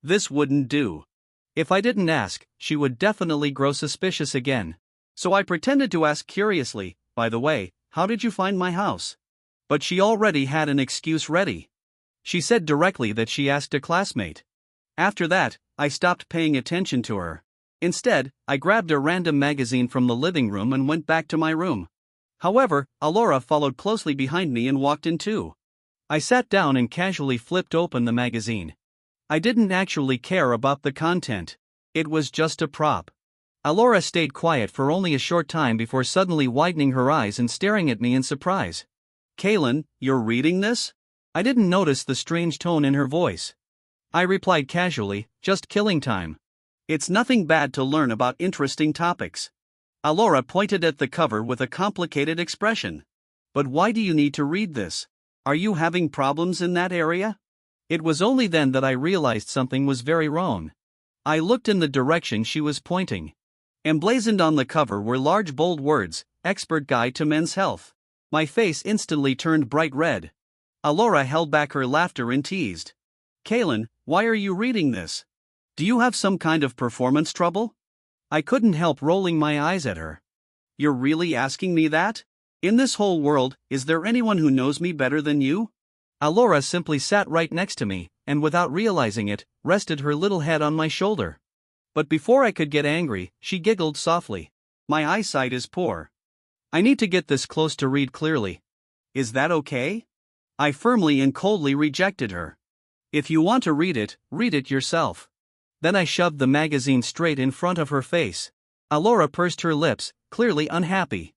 This wouldn't do. If I didn't ask, she would definitely grow suspicious again. So I pretended to ask curiously, By the way, how did you find my house? But she already had an excuse ready. She said directly that she asked a classmate. After that, I stopped paying attention to her. Instead, I grabbed a random magazine from the living room and went back to my room. However, Alora followed closely behind me and walked in too. I sat down and casually flipped open the magazine. I didn't actually care about the content. It was just a prop. Alora stayed quiet for only a short time before suddenly widening her eyes and staring at me in surprise. Kaylin, you're reading this? I didn't notice the strange tone in her voice. I replied casually, just killing time. It's nothing bad to learn about interesting topics. Alora pointed at the cover with a complicated expression. But why do you need to read this? Are you having problems in that area? It was only then that I realized something was very wrong. I looked in the direction she was pointing. Emblazoned on the cover were large bold words, Expert Guide to Men's Health. My face instantly turned bright red. Alora held back her laughter and teased. Kaylin, why are you reading this? Do you have some kind of performance trouble? I couldn't help rolling my eyes at her. You're really asking me that? In this whole world, is there anyone who knows me better than you? Alora simply sat right next to me, and without realizing it, rested her little head on my shoulder. But before I could get angry, she giggled softly. My eyesight is poor. I need to get this close to read clearly. Is that okay? I firmly and coldly rejected her. If you want to read it yourself. Then I shoved the magazine straight in front of her face. Alora pursed her lips, clearly unhappy.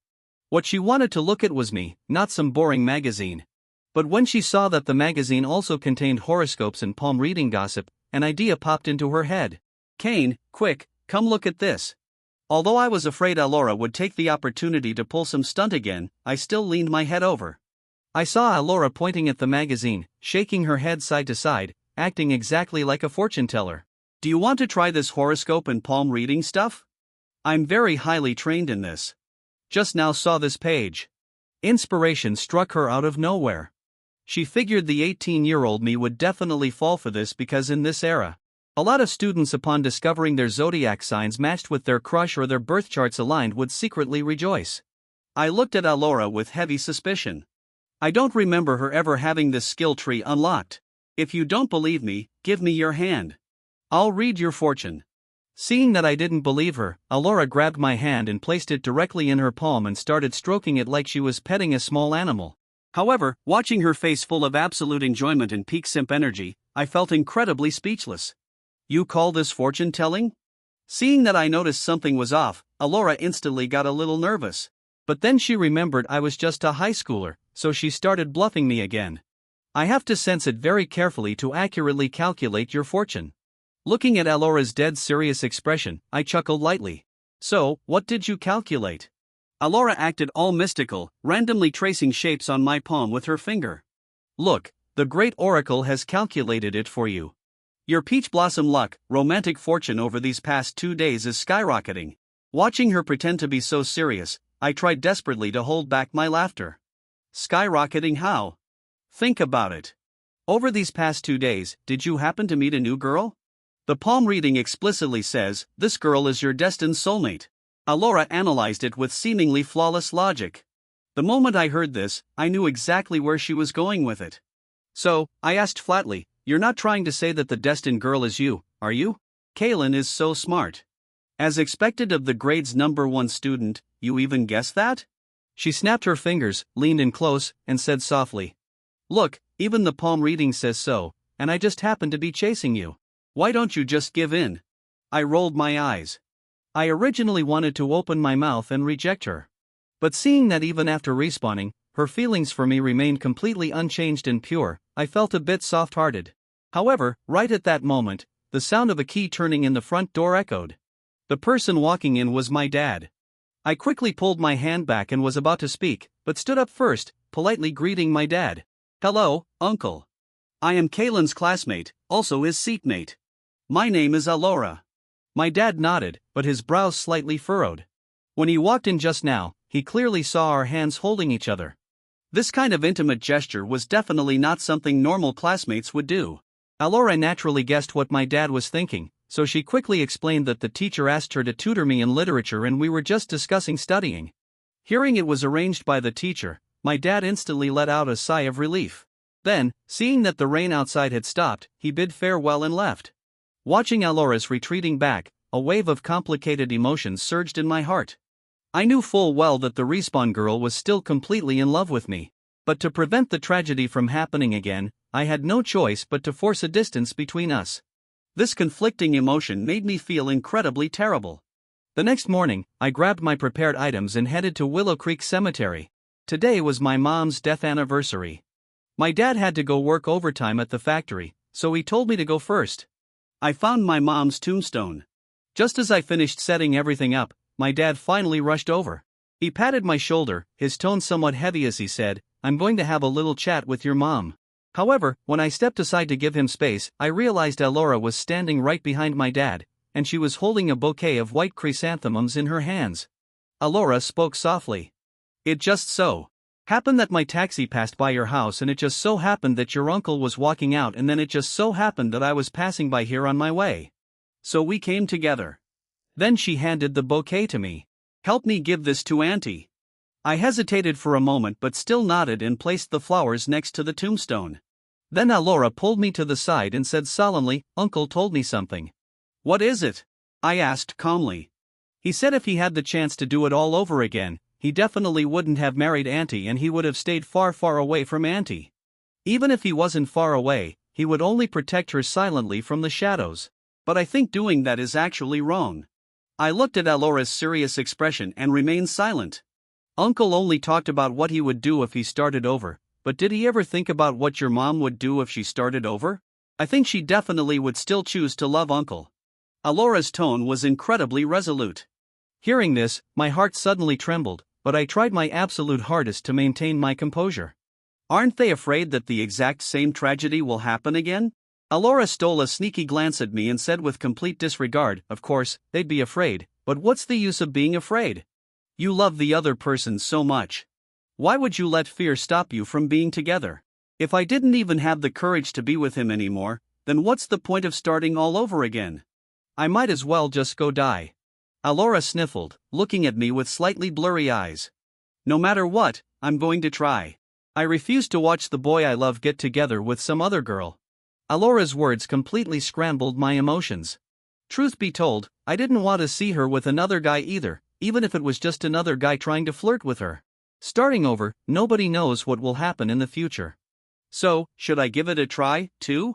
What she wanted to look at was me, not some boring magazine. But when she saw that the magazine also contained horoscopes and palm reading gossip, an idea popped into her head. Kane, quick, come look at this. Although I was afraid Alora would take the opportunity to pull some stunt again, I still leaned my head over. I saw Alora pointing at the magazine, shaking her head side to side, acting exactly like a fortune teller. Do you want to try this horoscope and palm reading stuff? I'm very highly trained in this. Just now saw this page. Inspiration struck her out of nowhere. She figured the 18-year-old me would definitely fall for this because in this era, a lot of students upon discovering their zodiac signs matched with their crush or their birth charts aligned would secretly rejoice. I looked at Alora with heavy suspicion. I don't remember her ever having this skill tree unlocked. If you don't believe me, give me your hand. I'll read your fortune. Seeing that I didn't believe her, Alora grabbed my hand and placed it directly in her palm and started stroking it like she was petting a small animal. However, watching her face full of absolute enjoyment and peak simp energy, I felt incredibly speechless. You call this fortune telling? Seeing that I noticed something was off, Alora instantly got a little nervous. But then she remembered I was just a high schooler, so she started bluffing me again. I have to sense it very carefully to accurately calculate your fortune. Looking at Alora's dead serious expression, I chuckled lightly. So, what did you calculate? Alora acted all mystical, randomly tracing shapes on my palm with her finger. Look, the great oracle has calculated it for you. Your peach blossom luck, romantic fortune over these past 2 days is skyrocketing. Watching her pretend to be so serious, I tried desperately to hold back my laughter. Skyrocketing how? Think about it. Over these past 2 days, did you happen to meet a new girl? The palm reading explicitly says, this girl is your destined soulmate. Alora analyzed it with seemingly flawless logic. The moment I heard this, I knew exactly where she was going with it. So, I asked flatly, you're not trying to say that the destined girl is you, are you? Kaylin is so smart. As expected of the grade's #1 student, you even guessed that? She snapped her fingers, leaned in close, and said softly. Look, even the palm reading says so, and I just happen to be chasing you. Why don't you just give in? I rolled my eyes. I originally wanted to open my mouth and reject her. But seeing that even after respawning, her feelings for me remained completely unchanged and pure, I felt a bit soft-hearted. However, right at that moment, the sound of a key turning in the front door echoed. The person walking in was my dad. I quickly pulled my hand back and was about to speak, but stood up first, politely greeting my dad. Hello, Uncle. I am Kaylin's classmate, also his seatmate. My name is Alora. My dad nodded, but his brows slightly furrowed. When he walked in just now, he clearly saw our hands holding each other. This kind of intimate gesture was definitely not something normal classmates would do. Alora naturally guessed what my dad was thinking, so she quickly explained that the teacher asked her to tutor me in literature and we were just discussing studying. Hearing it was arranged by the teacher, my dad instantly let out a sigh of relief. Then, seeing that the rain outside had stopped, he bid farewell and left. Watching Alora's retreating back, a wave of complicated emotions surged in my heart. I knew full well that the respawn girl was still completely in love with me. But to prevent the tragedy from happening again, I had no choice but to force a distance between us. This conflicting emotion made me feel incredibly terrible. The next morning, I grabbed my prepared items and headed to Willow Creek Cemetery. Today was my mom's death anniversary. My dad had to go work overtime at the factory, so he told me to go first. I found my mom's tombstone. Just as I finished setting everything up, my dad finally rushed over. He patted my shoulder, his tone somewhat heavy as he said, "I'm going to have a little chat with your mom." However, when I stepped aside to give him space, I realized Alora was standing right behind my dad, and she was holding a bouquet of white chrysanthemums in her hands. Alora spoke softly. "It just so happened that my taxi passed by your house, and it just so happened that your uncle was walking out, and then it just so happened that I was passing by here on my way. So we came together." Then she handed the bouquet to me. "Help me give this to Auntie." I hesitated for a moment but still nodded and placed the flowers next to the tombstone. Then Alora pulled me to the side and said solemnly, "Uncle told me something." "What is it?" I asked calmly. "He said if he had the chance to do it all over again, he definitely wouldn't have married Auntie, and he would have stayed far, far away from Auntie. Even if he wasn't far away, he would only protect her silently from the shadows. But I think doing that is actually wrong." I looked at Alora's serious expression and remained silent. "Uncle only talked about what he would do if he started over, but did he ever think about what your mom would do if she started over? I think she definitely would still choose to love Uncle." Alora's tone was incredibly resolute. Hearing this, my heart suddenly trembled, but I tried my absolute hardest to maintain my composure. "Aren't they afraid that the exact same tragedy will happen again?" Alora stole a sneaky glance at me and said with complete disregard, "Of course, they'd be afraid, but what's the use of being afraid? You love the other person so much. Why would you let fear stop you from being together? If I didn't even have the courage to be with him anymore, then what's the point of starting all over again? I might as well just go die." Alora sniffled, looking at me with slightly blurry eyes. "No matter what, I'm going to try. I refuse to watch the boy I love get together with some other girl." Alora's words completely scrambled my emotions. Truth be told, I didn't want to see her with another guy either, even if it was just another guy trying to flirt with her. Starting over, nobody knows what will happen in the future. So, should I give it a try, too?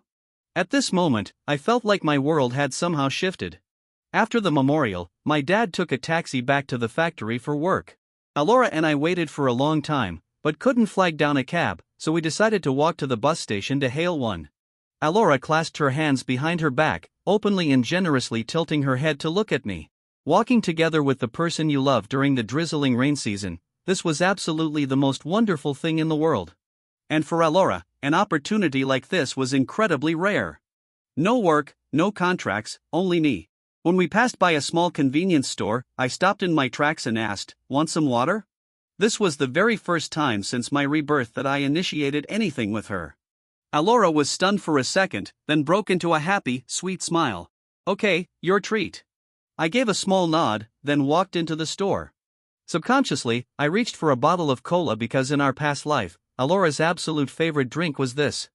At this moment, I felt like my world had somehow shifted. After the memorial, my dad took a taxi back to the factory for work. Alora and I waited for a long time, but couldn't flag down a cab, so we decided to walk to the bus station to hail one. Alora clasped her hands behind her back, openly and generously tilting her head to look at me. Walking together with the person you love during the drizzling rain season, this was absolutely the most wonderful thing in the world. And for Alora, an opportunity like this was incredibly rare. No work, no contracts, only me. When we passed by a small convenience store, I stopped in my tracks and asked, "Want some water?" This was the very first time since my rebirth that I initiated anything with her. Alora was stunned for a second, then broke into a happy, sweet smile. "Okay, your treat." I gave a small nod, then walked into the store. Subconsciously, I reached for a bottle of cola because in our past life, Alora's absolute favorite drink was this.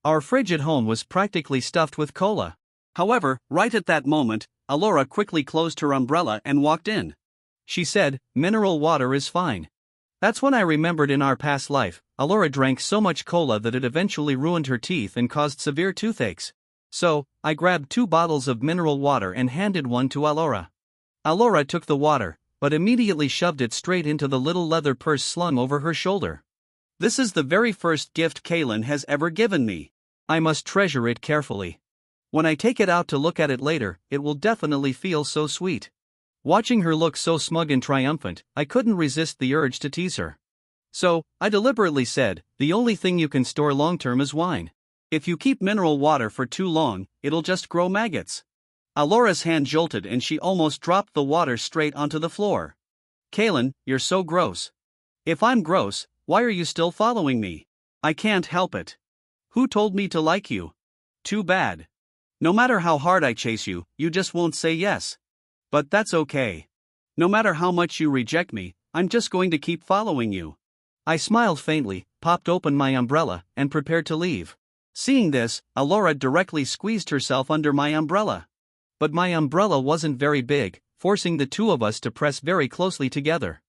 Our fridge at home was practically stuffed with cola. However, right at that moment, Alora quickly closed her umbrella and walked in. She said, "Mineral water is fine." That's when I remembered in our past life, Alora drank so much cola that it eventually ruined her teeth and caused severe toothaches. So, I grabbed 2 bottles of mineral water and handed one to Alora. Alora took the water, but immediately shoved it straight into the little leather purse slung over her shoulder. "This is the very first gift Kaylin has ever given me. I must treasure it carefully. When I take it out to look at it later, it will definitely feel so sweet." Watching her look so smug and triumphant, I couldn't resist the urge to tease her. So, I deliberately said, "The only thing you can store long-term is wine. If you keep mineral water for too long, it'll just grow maggots." Alora's hand jolted and she almost dropped the water straight onto the floor. "Kaylin, you're so gross. If I'm gross, why are you still following me? I can't help it. Who told me to like you? Too bad. No matter how hard I chase you, you just won't say yes. But that's okay. No matter how much you reject me, I'm just going to keep following you." I smiled faintly, popped open my umbrella, and prepared to leave. Seeing this, Alora directly squeezed herself under my umbrella. But my umbrella wasn't very big, forcing the two of us to press very closely together.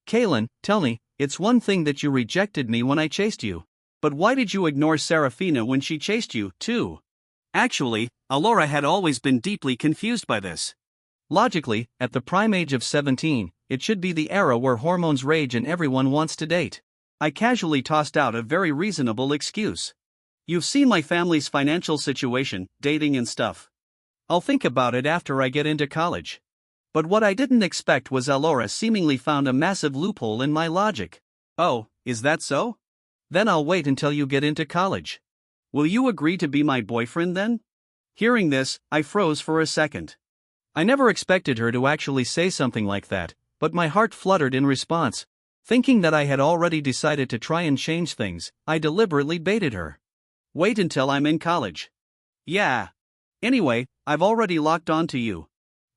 "Kaylin, tell me, it's one thing that you rejected me when I chased you. But why did you ignore Serafina when she chased you, too?" Actually, Alora had always been deeply confused by this. Logically, at the prime age of 17, it should be the era where hormones rage and everyone wants to date. I casually tossed out a very reasonable excuse. "You've seen my family's financial situation, dating and stuff. I'll think about it after I get into college." But what I didn't expect was Alora seemingly found a massive loophole in my logic. Oh, is that so? Then I'll wait until you get into college. Will you agree to be my boyfriend then? Hearing this, I froze for a second. I never expected her to actually say something like that, but my heart fluttered in response. Thinking that I had already decided to try and change things, I deliberately baited her. Wait until I'm in college. Yeah. Anyway, I've already locked on to you.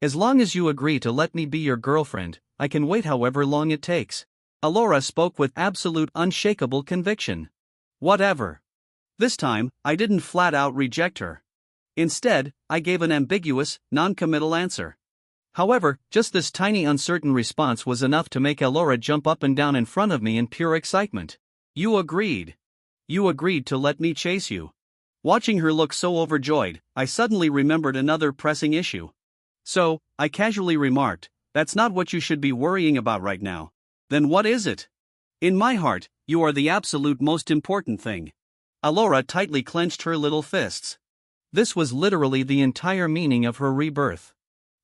As long as you agree to let me be your girlfriend, I can wait however long it takes. Alora spoke with absolute unshakable conviction. Whatever. This time, I didn't flat out reject her. Instead, I gave an ambiguous, non-committal answer. However, just this tiny uncertain response was enough to make Alora jump up and down in front of me in pure excitement. You agreed. You agreed to let me chase you. Watching her look so overjoyed, I suddenly remembered another pressing issue. So, I casually remarked, that's not what you should be worrying about right now. Then what is it? In my heart, you are the absolute most important thing. Alora tightly clenched her little fists. This was literally the entire meaning of her rebirth.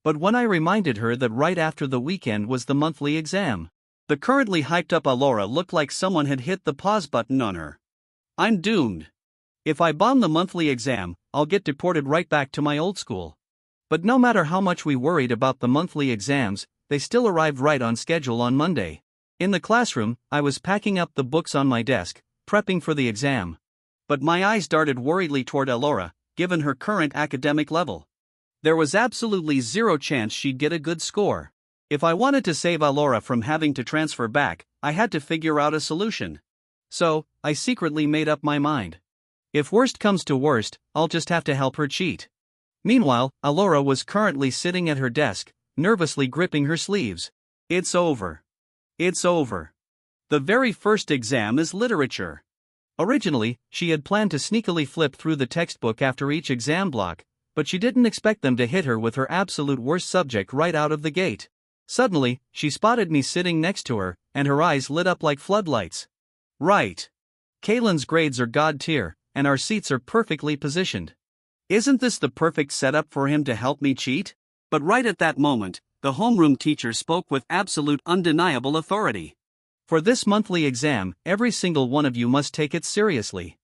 But when I reminded her that right after the weekend was the monthly exam, the currently hyped up Alora looked like someone had hit the pause button on her. I'm doomed. If I bomb the monthly exam, I'll get deported right back to my old school. But no matter how much we worried about the monthly exams, they still arrived right on schedule on Monday. In the classroom, I was packing up the books on my desk, prepping for the exam. But my eyes darted worriedly toward Alora, given her current academic level. There was absolutely zero chance she'd get a good score. If I wanted to save Alora from having to transfer back, I had to figure out a solution. So, I secretly made up my mind. If worst comes to worst, I'll just have to help her cheat. Meanwhile, Alora was currently sitting at her desk, nervously gripping her sleeves. It's over. It's over. The very first exam is literature. Originally, she had planned to sneakily flip through the textbook after each exam block, but she didn't expect them to hit her with her absolute worst subject right out of the gate. Suddenly, she spotted me sitting next to her, and her eyes lit up like floodlights. Right. Kaylin's grades are god tier, and our seats are perfectly positioned. Isn't this the perfect setup for him to help me cheat? But right at that moment, the homeroom teacher spoke with absolute undeniable authority. For this monthly exam, every single one of you must take it seriously.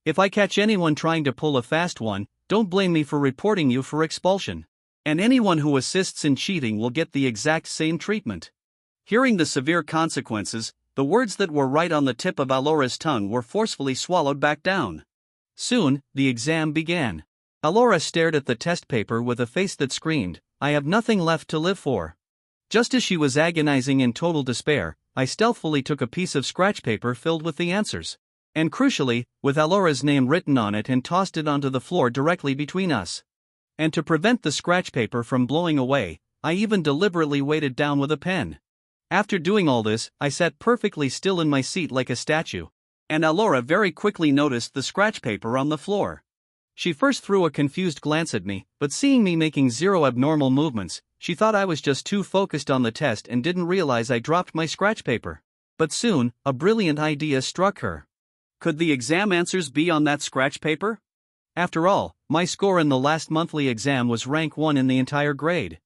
If I catch anyone trying to pull a fast one, don't blame me for reporting you for expulsion. And anyone who assists in cheating will get the exact same treatment. Hearing the severe consequences, the words that were right on the tip of Alora's tongue were forcefully swallowed back down. Soon, the exam began. Alora stared at the test paper with a face that screamed, I have nothing left to live for. Just as she was agonizing in total despair, I stealthily took a piece of scratch paper filled with the answers. And crucially, with Alora's name written on it, and tossed it onto the floor directly between us. And to prevent the scratch paper from blowing away, I even deliberately weighted it down with a pen. After doing all this, I sat perfectly still in my seat like a statue. And Alora very quickly noticed the scratch paper on the floor. She first threw a confused glance at me, but seeing me making zero abnormal movements, she thought I was just too focused on the test and didn't realize I dropped my scratch paper. But soon, a brilliant idea struck her. Could the exam answers be on that scratch paper? After all, my score in the last monthly exam was rank 1 in the entire grade.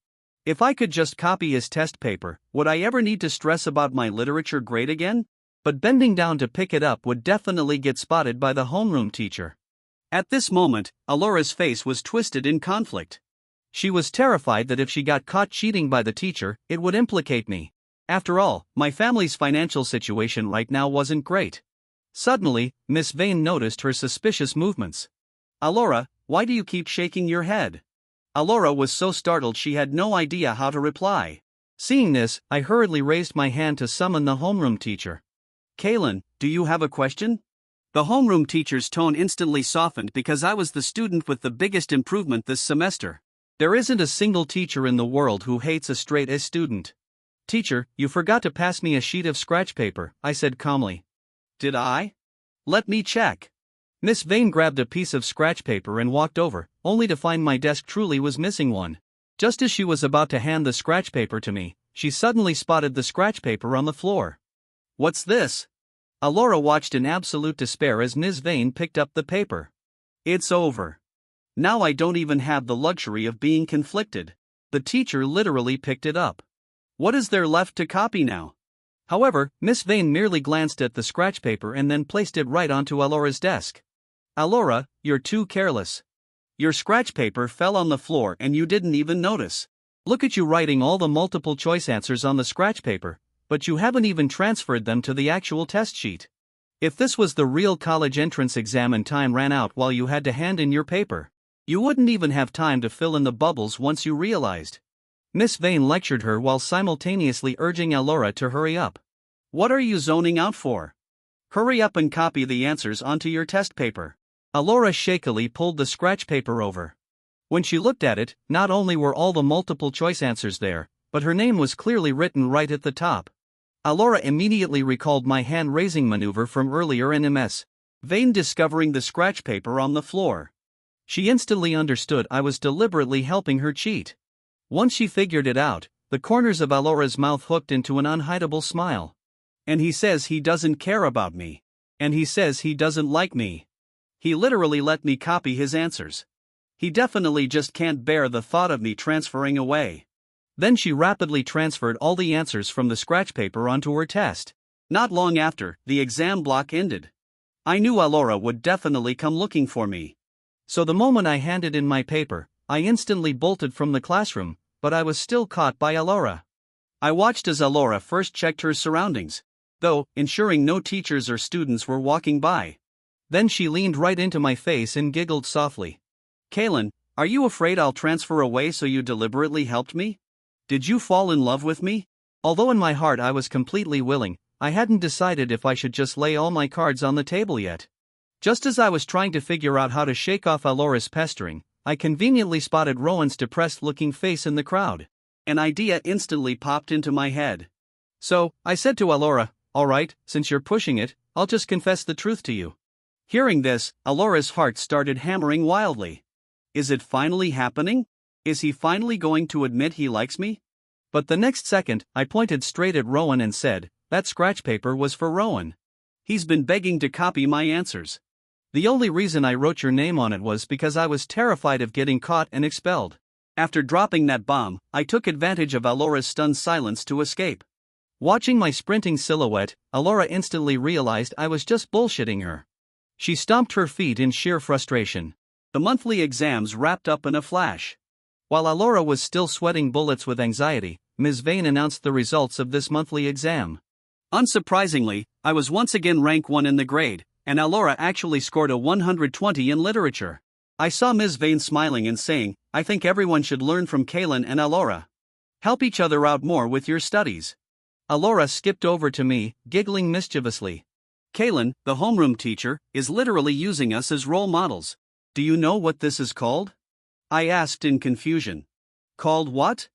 If I could just copy his test paper, would I ever need to stress about my literature grade again? But bending down to pick it up would definitely get spotted by the homeroom teacher. At this moment, Alora's face was twisted in conflict. She was terrified that if she got caught cheating by the teacher, it would implicate me. After all, my family's financial situation right now wasn't great. Suddenly, Miss Vane noticed her suspicious movements. Alora, why do you keep shaking your head? Alora was so startled she had no idea how to reply. Seeing this, I hurriedly raised my hand to summon the homeroom teacher. Kaylin, do you have a question? The homeroom teacher's tone instantly softened because I was the student with the biggest improvement this semester. There isn't a single teacher in the world who hates a straight A student. Teacher, you forgot to pass me a sheet of scratch paper, I said calmly. Did I? Let me check. Miss Vane grabbed a piece of scratch paper and walked over, only to find my desk truly was missing one. Just as she was about to hand the scratch paper to me, she suddenly spotted the scratch paper on the floor. What's this? Alora watched in absolute despair as Ms. Vane picked up the paper. It's over. Now I don't even have the luxury of being conflicted. The teacher literally picked it up. What is there left to copy now? However, Miss Vane merely glanced at the scratch paper and then placed it right onto Alora's desk. Alora, you're too careless. Your scratch paper fell on the floor and you didn't even notice. Look at you writing all the multiple choice answers on the scratch paper, but you haven't even transferred them to the actual test sheet. If this was the real college entrance exam and time ran out while you had to hand in your paper, you wouldn't even have time to fill in the bubbles once you realized. Miss Vane lectured her while simultaneously urging Alora to hurry up. What are you zoning out for? Hurry up and copy the answers onto your test paper. Alora shakily pulled the scratch paper over. When she looked at it, not only were all the multiple choice answers there, but her name was clearly written right at the top. Alora immediately recalled my hand-raising maneuver from earlier in Ms. Vane discovering the scratch paper on the floor. She instantly understood I was deliberately helping her cheat. Once she figured it out, the corners of Alora's mouth hooked into an unhideable smile. And he says he doesn't care about me. And he says he doesn't like me. He literally let me copy his answers. He definitely just can't bear the thought of me transferring away. Then she rapidly transferred all the answers from the scratch paper onto her test. Not long after, the exam block ended. I knew Alora would definitely come looking for me. So the moment I handed in my paper, I instantly bolted from the classroom, but I was still caught by Alora. I watched as Alora first checked her surroundings, though, ensuring no teachers or students were walking by. Then she leaned right into my face and giggled softly. Kaylin, are you afraid I'll transfer away so you deliberately helped me? Did you fall in love with me? Although in my heart I was completely willing, I hadn't decided if I should just lay all my cards on the table yet. Just as I was trying to figure out how to shake off Alora's pestering, I conveniently spotted Rowan's depressed-looking face in the crowd. An idea instantly popped into my head. So, I said to Alora, alright, since you're pushing it, I'll just confess the truth to you. Hearing this, Alora's heart started hammering wildly. Is it finally happening? Is he finally going to admit he likes me? But the next second, I pointed straight at Rowan and said, that scratch paper was for Rowan. He's been begging to copy my answers. The only reason I wrote your name on it was because I was terrified of getting caught and expelled. After dropping that bomb, I took advantage of Alora's stunned silence to escape. Watching my sprinting silhouette, Alora instantly realized I was just bullshitting her. She stomped her feet in sheer frustration. The monthly exams wrapped up in a flash. While Alora was still sweating bullets with anxiety, Ms. Vane announced the results of this monthly exam. Unsurprisingly, I was once again rank 1 in the grade, and Alora actually scored a 120 in literature. I saw Ms. Vane smiling and saying, I think everyone should learn from Kaylin and Alora. Help each other out more with your studies. Alora skipped over to me, giggling mischievously. Kaylin, the homeroom teacher, is literally using us as role models. Do you know what this is called? I asked in confusion. Called what?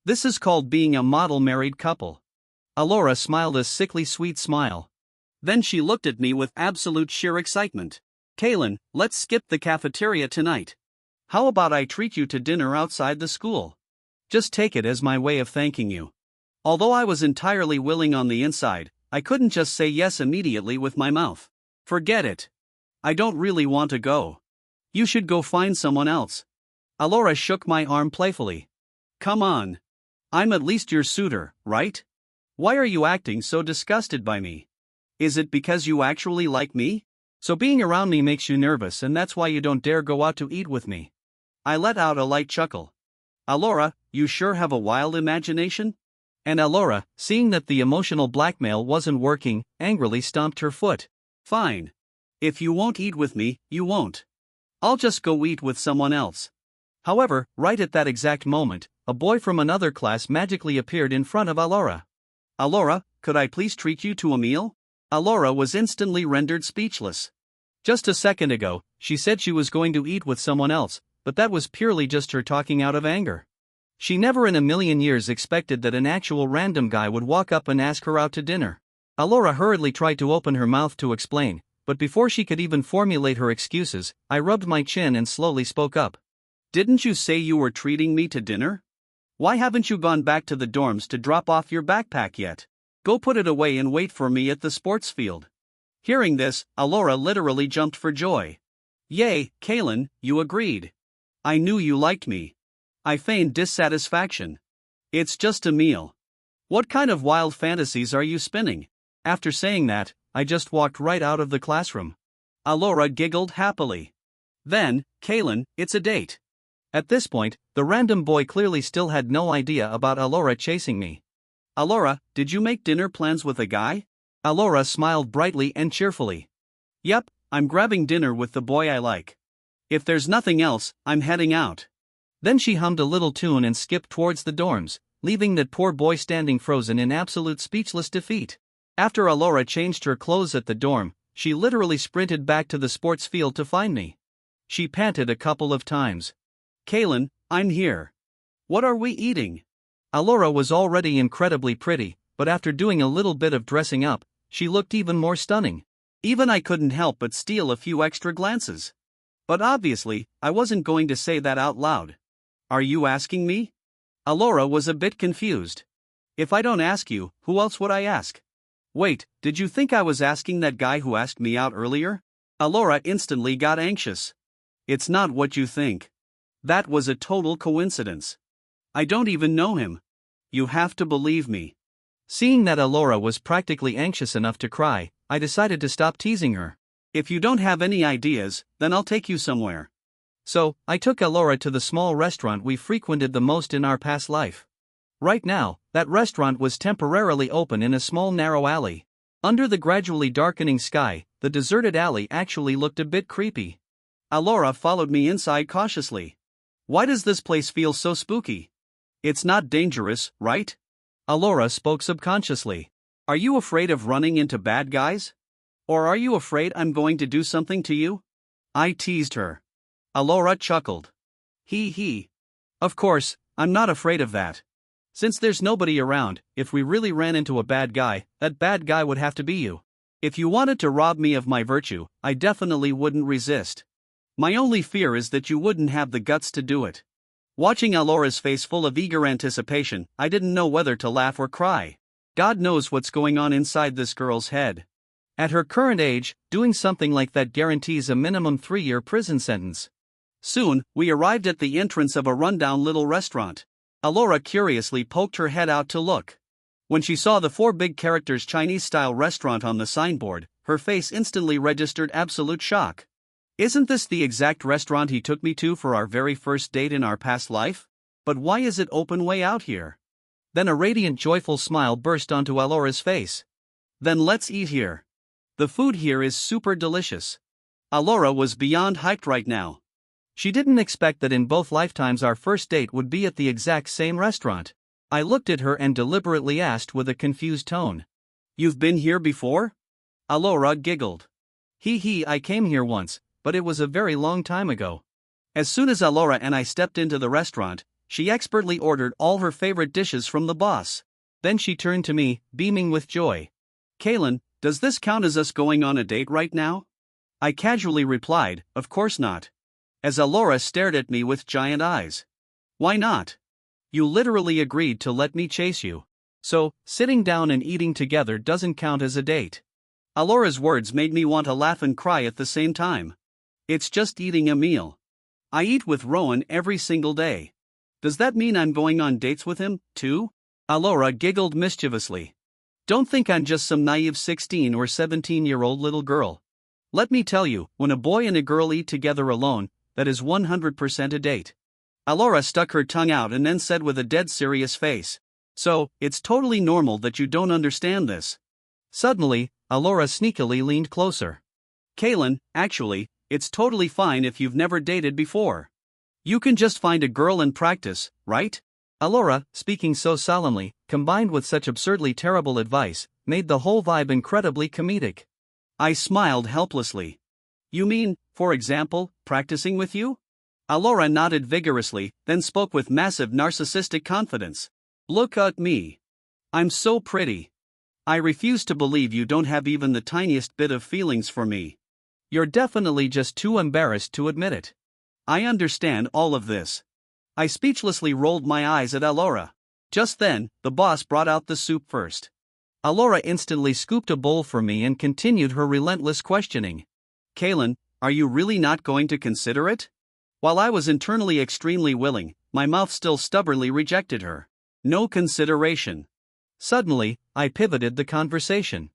This is called being a model married couple. Alora smiled a sickly sweet smile. Then she looked at me with absolute sheer excitement. Kaylin, let's skip the cafeteria tonight. How about I treat you to dinner outside the school? Just take it as my way of thanking you. Although I was entirely willing on the inside, I couldn't just say yes immediately with my mouth. Forget it. I don't really want to go. You should go find someone else. Alora shook my arm playfully. Come on. I'm at least your suitor, right? Why are you acting so disgusted by me? Is it because you actually like me? So being around me makes you nervous and that's why you don't dare go out to eat with me. I let out a light chuckle. Alora, you sure have a wild imagination? And Alora, seeing that the emotional blackmail wasn't working, angrily stomped her foot. Fine. If you won't eat with me, you won't. I'll just go eat with someone else. However, right at that exact moment, a boy from another class magically appeared in front of Alora. Alora, could I please treat you to a meal? Alora was instantly rendered speechless. Just a second ago, she said she was going to eat with someone else, but that was purely just her talking out of anger. She never in a million years expected that an actual random guy would walk up and ask her out to dinner. Alora hurriedly tried to open her mouth to explain, but before she could even formulate her excuses, I rubbed my chin and slowly spoke up. Didn't you say you were treating me to dinner? Why haven't you gone back to the dorms to drop off your backpack yet? Go put it away and wait for me at the sports field. Hearing this, Alora literally jumped for joy. Yay, Kaylin, you agreed. I knew you liked me. I feigned dissatisfaction. It's just a meal. What kind of wild fantasies are you spinning? After saying that, I just walked right out of the classroom. Alora giggled happily. Then, Kaylin, it's a date. At this point, the random boy clearly still had no idea about Alora chasing me. Alora, did you make dinner plans with a guy? Alora smiled brightly and cheerfully. Yep, I'm grabbing dinner with the boy I like. If there's nothing else, I'm heading out. Then she hummed a little tune and skipped towards the dorms, leaving that poor boy standing frozen in absolute speechless defeat. After Alora changed her clothes at the dorm, she literally sprinted back to the sports field to find me. She panted a couple of times. Kaylin, I'm here. What are we eating? Alora was already incredibly pretty, but after doing a little bit of dressing up, she looked even more stunning. Even I couldn't help but steal a few extra glances. But obviously, I wasn't going to say that out loud. Are you asking me? Alora was a bit confused. If I don't ask you, who else would I ask? Wait, did you think I was asking that guy who asked me out earlier? Alora instantly got anxious. It's not what you think. That was a total coincidence. I don't even know him. You have to believe me. Seeing that Alora was practically anxious enough to cry, I decided to stop teasing her. If you don't have any ideas, then I'll take you somewhere. So, I took Alora to the small restaurant we frequented the most in our past life. Right now, that restaurant was temporarily open in a small narrow alley. Under the gradually darkening sky, the deserted alley actually looked a bit creepy. Alora followed me inside cautiously. Why does this place feel so spooky? It's not dangerous, right? Alora spoke subconsciously. Are you afraid of running into bad guys? Or are you afraid I'm going to do something to you? I teased her. Alora chuckled. He. Of course, I'm not afraid of that. Since there's nobody around, if we really ran into a bad guy, that bad guy would have to be you. If you wanted to rob me of my virtue, I definitely wouldn't resist. My only fear is that you wouldn't have the guts to do it. Watching Alora's face full of eager anticipation, I didn't know whether to laugh or cry. God knows what's going on inside this girl's head. At her current age, doing something like that guarantees a minimum 3-year prison sentence. Soon, we arrived at the entrance of a rundown little restaurant. Alora curiously poked her head out to look. When she saw the 4 big characters Chinese-style restaurant on the signboard, her face instantly registered absolute shock. Isn't this the exact restaurant he took me to for our very first date in our past life? But why is it open way out here? Then a radiant joyful smile burst onto Alora's face. Then let's eat here. The food here is super delicious. Alora was beyond hyped right now. She didn't expect that in both lifetimes our first date would be at the exact same restaurant. I looked at her and deliberately asked with a confused tone. You've been here before? Alora giggled. I came here once, but it was a very long time ago. As soon as Alora and I stepped into the restaurant, she expertly ordered all her favorite dishes from the boss. Then she turned to me, beaming with joy. Kaylin, does this count as us going on a date right now? I casually replied, of course not. As Alora stared at me with giant eyes. Why not? You literally agreed to let me chase you. So, sitting down and eating together doesn't count as a date. Alora's words made me want to laugh and cry at the same time. It's just eating a meal. I eat with Rowan every single day. Does that mean I'm going on dates with him, too? Alora giggled mischievously. Don't think I'm just some naive 16 or 17-year-old little girl. Let me tell you, when a boy and a girl eat together alone, that is 100% a date. Alora stuck her tongue out and then said with a dead serious face. So, it's totally normal that you don't understand this. Suddenly, Alora sneakily leaned closer. Kaylin, actually, it's totally fine if you've never dated before. You can just find a girl and practice, right? Alora, speaking so solemnly, combined with such absurdly terrible advice, made the whole vibe incredibly comedic. I smiled helplessly. You mean, for example, practicing with you? Alora nodded vigorously, then spoke with massive narcissistic confidence. Look at me. I'm so pretty. I refuse to believe you don't have even the tiniest bit of feelings for me. You're definitely just too embarrassed to admit it. I understand all of this. I speechlessly rolled my eyes at Alora. Just then, the boss brought out the soup first. Alora instantly scooped a bowl for me and continued her relentless questioning. Kaylin, are you really not going to consider it? While I was internally extremely willing, my mouth still stubbornly rejected her. No consideration. Suddenly, I pivoted the conversation.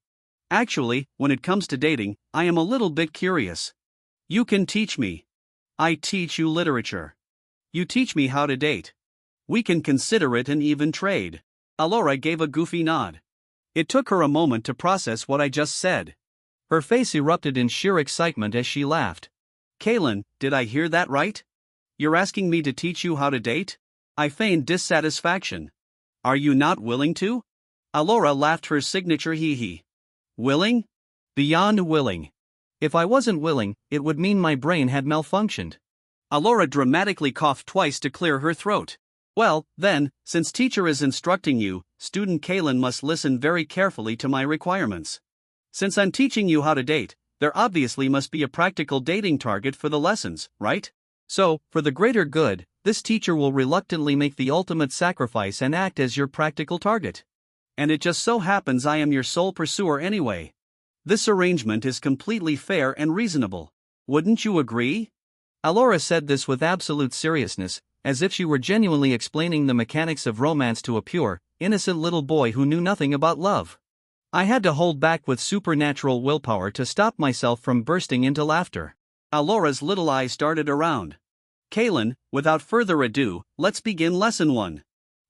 Actually, when it comes to dating, I am a little bit curious. You can teach me. I teach you literature. You teach me how to date. We can consider it an even trade. Alora gave a goofy nod. It took her a moment to process what I just said. Her face erupted in sheer excitement as she laughed. Kaylin, did I hear that right? You're asking me to teach you how to date? I feigned dissatisfaction. Are you not willing to? Alora laughed her signature hee-hee. Willing? Beyond willing. If I wasn't willing, it would mean my brain had malfunctioned. Alora dramatically coughed twice to clear her throat. Well, then, since teacher is instructing you, student Kaylin must listen very carefully to my requirements. Since I'm teaching you how to date, there obviously must be a practical dating target for the lessons, right? So, for the greater good, this teacher will reluctantly make the ultimate sacrifice and act as your practical target. And it just so happens I am your sole pursuer anyway. This arrangement is completely fair and reasonable. Wouldn't you agree? Alora said this with absolute seriousness, as if she were genuinely explaining the mechanics of romance to a pure, innocent little boy who knew nothing about love. I had to hold back with supernatural willpower to stop myself from bursting into laughter. Alora's little eyes darted around. Kaylin, without further ado, let's begin lesson 1.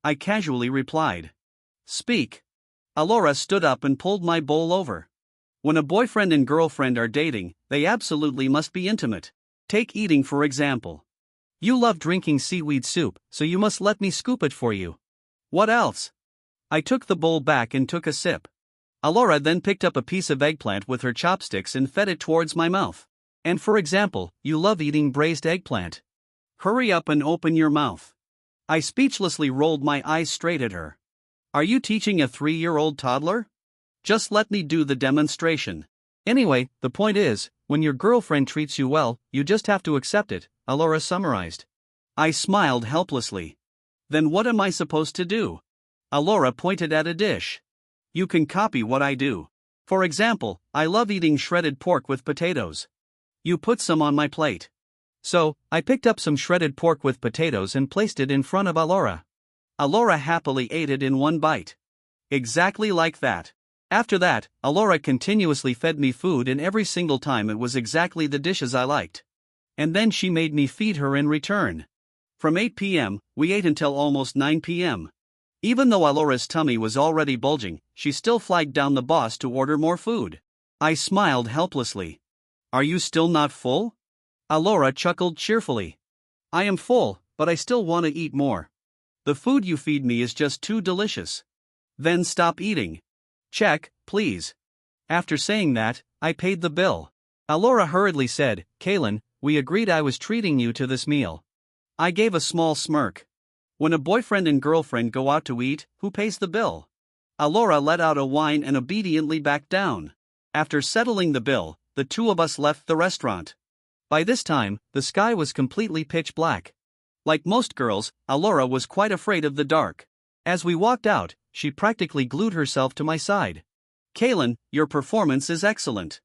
I casually replied. Speak. Alora stood up and pulled my bowl over. When a boyfriend and girlfriend are dating, they absolutely must be intimate. Take eating for example. You love drinking seaweed soup, so you must let me scoop it for you. What else? I took the bowl back and took a sip. Alora then picked up a piece of eggplant with her chopsticks and fed it towards my mouth. And for example, you love eating braised eggplant. Hurry up and open your mouth. I speechlessly rolled my eyes straight at her. Are you teaching a 3-year-old toddler? Just let me do the demonstration. Anyway, the point is, when your girlfriend treats you well, you just have to accept it, Alora summarized. I smiled helplessly. Then what am I supposed to do? Alora pointed at a dish. You can copy what I do. For example, I love eating shredded pork with potatoes. You put some on my plate. So, I picked up some shredded pork with potatoes and placed it in front of Alora. Alora happily ate it in one bite. Exactly like that. After that, Alora continuously fed me food, and every single time it was exactly the dishes I liked. And then she made me feed her in return. From 8 p.m., we ate until almost 9 p.m. Even though Alora's tummy was already bulging, she still flagged down the boss to order more food. I smiled helplessly. Are you still not full? Alora chuckled cheerfully. I am full, but I still want to eat more. The food you feed me is just too delicious. Then stop eating. Check, please. After saying that, I paid the bill. Alora hurriedly said, Kaylin, we agreed I was treating you to this meal. I gave a small smirk. When a boyfriend and girlfriend go out to eat, who pays the bill? Alora let out a whine and obediently backed down. After settling the bill, the two of us left the restaurant. By this time, the sky was completely pitch black. Like most girls, Alora was quite afraid of the dark. As we walked out, she practically glued herself to my side. Kaylin, your performance is excellent.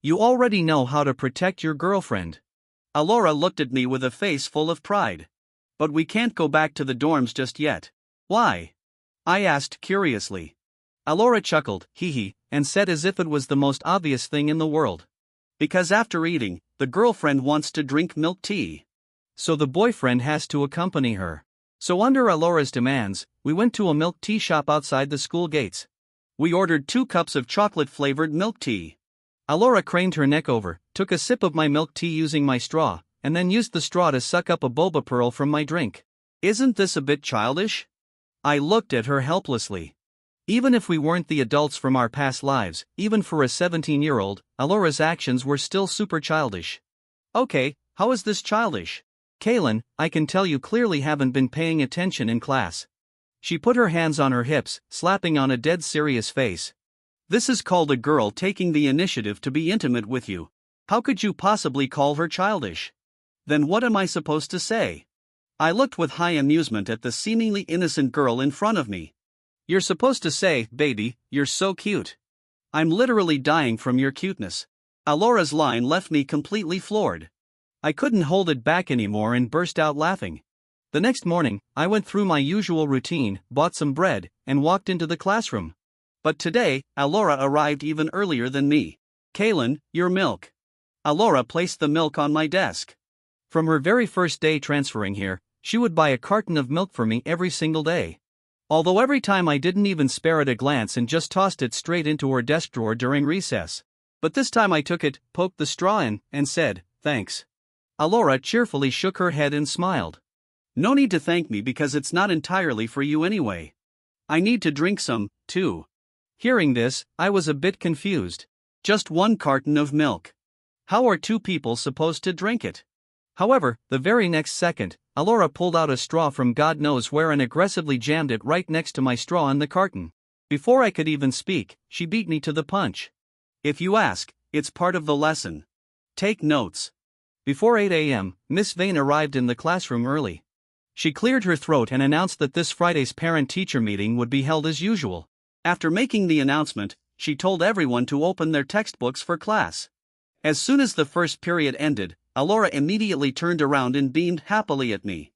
You already know how to protect your girlfriend. Alora looked at me with a face full of pride. But we can't go back to the dorms just yet. Why? I asked curiously. Alora chuckled, hee, and said as if it was the most obvious thing in the world. Because after eating, the girlfriend wants to drink milk tea. So the boyfriend has to accompany her. So under Alora's demands, we went to a milk tea shop outside the school gates. We ordered 2 cups of chocolate-flavored milk tea. Alora craned her neck over, took a sip of my milk tea using my straw, and then used the straw to suck up a boba pearl from my drink. Isn't this a bit childish? I looked at her helplessly. Even if we weren't the adults from our past lives, even for a 17-year-old, Alora's actions were still super childish. Okay, how is this childish? Kaylin, I can tell you clearly haven't been paying attention in class. She put her hands on her hips, slapping on a dead serious face. This is called a girl taking the initiative to be intimate with you. How could you possibly call her childish? Then what am I supposed to say? I looked with high amusement at the seemingly innocent girl in front of me. You're supposed to say, baby, you're so cute. I'm literally dying from your cuteness. Alora's line left me completely floored. I couldn't hold it back anymore and burst out laughing. The next morning, I went through my usual routine, bought some bread, and walked into the classroom. But today, Alora arrived even earlier than me. "Kaylin, your milk." Alora placed the milk on my desk. From her very first day transferring here, she would buy a carton of milk for me every single day. Although every time I didn't even spare it a glance and just tossed it straight into her desk drawer during recess. But this time I took it, poked the straw in, and said, "Thanks." Alora cheerfully shook her head and smiled. "No need to thank me because it's not entirely for you anyway. I need to drink some, too." Hearing this, I was a bit confused. Just one carton of milk. How are two people supposed to drink it? However, the very next second, Alora pulled out a straw from God knows where and aggressively jammed it right next to my straw in the carton. Before I could even speak, she beat me to the punch. If you ask, it's part of the lesson. Take notes. Before 8 a.m., Miss Vane arrived in the classroom early. She cleared her throat and announced that this Friday's parent-teacher meeting would be held as usual. After making the announcement, she told everyone to open their textbooks for class. As soon as the first period ended, Alora immediately turned around and beamed happily at me.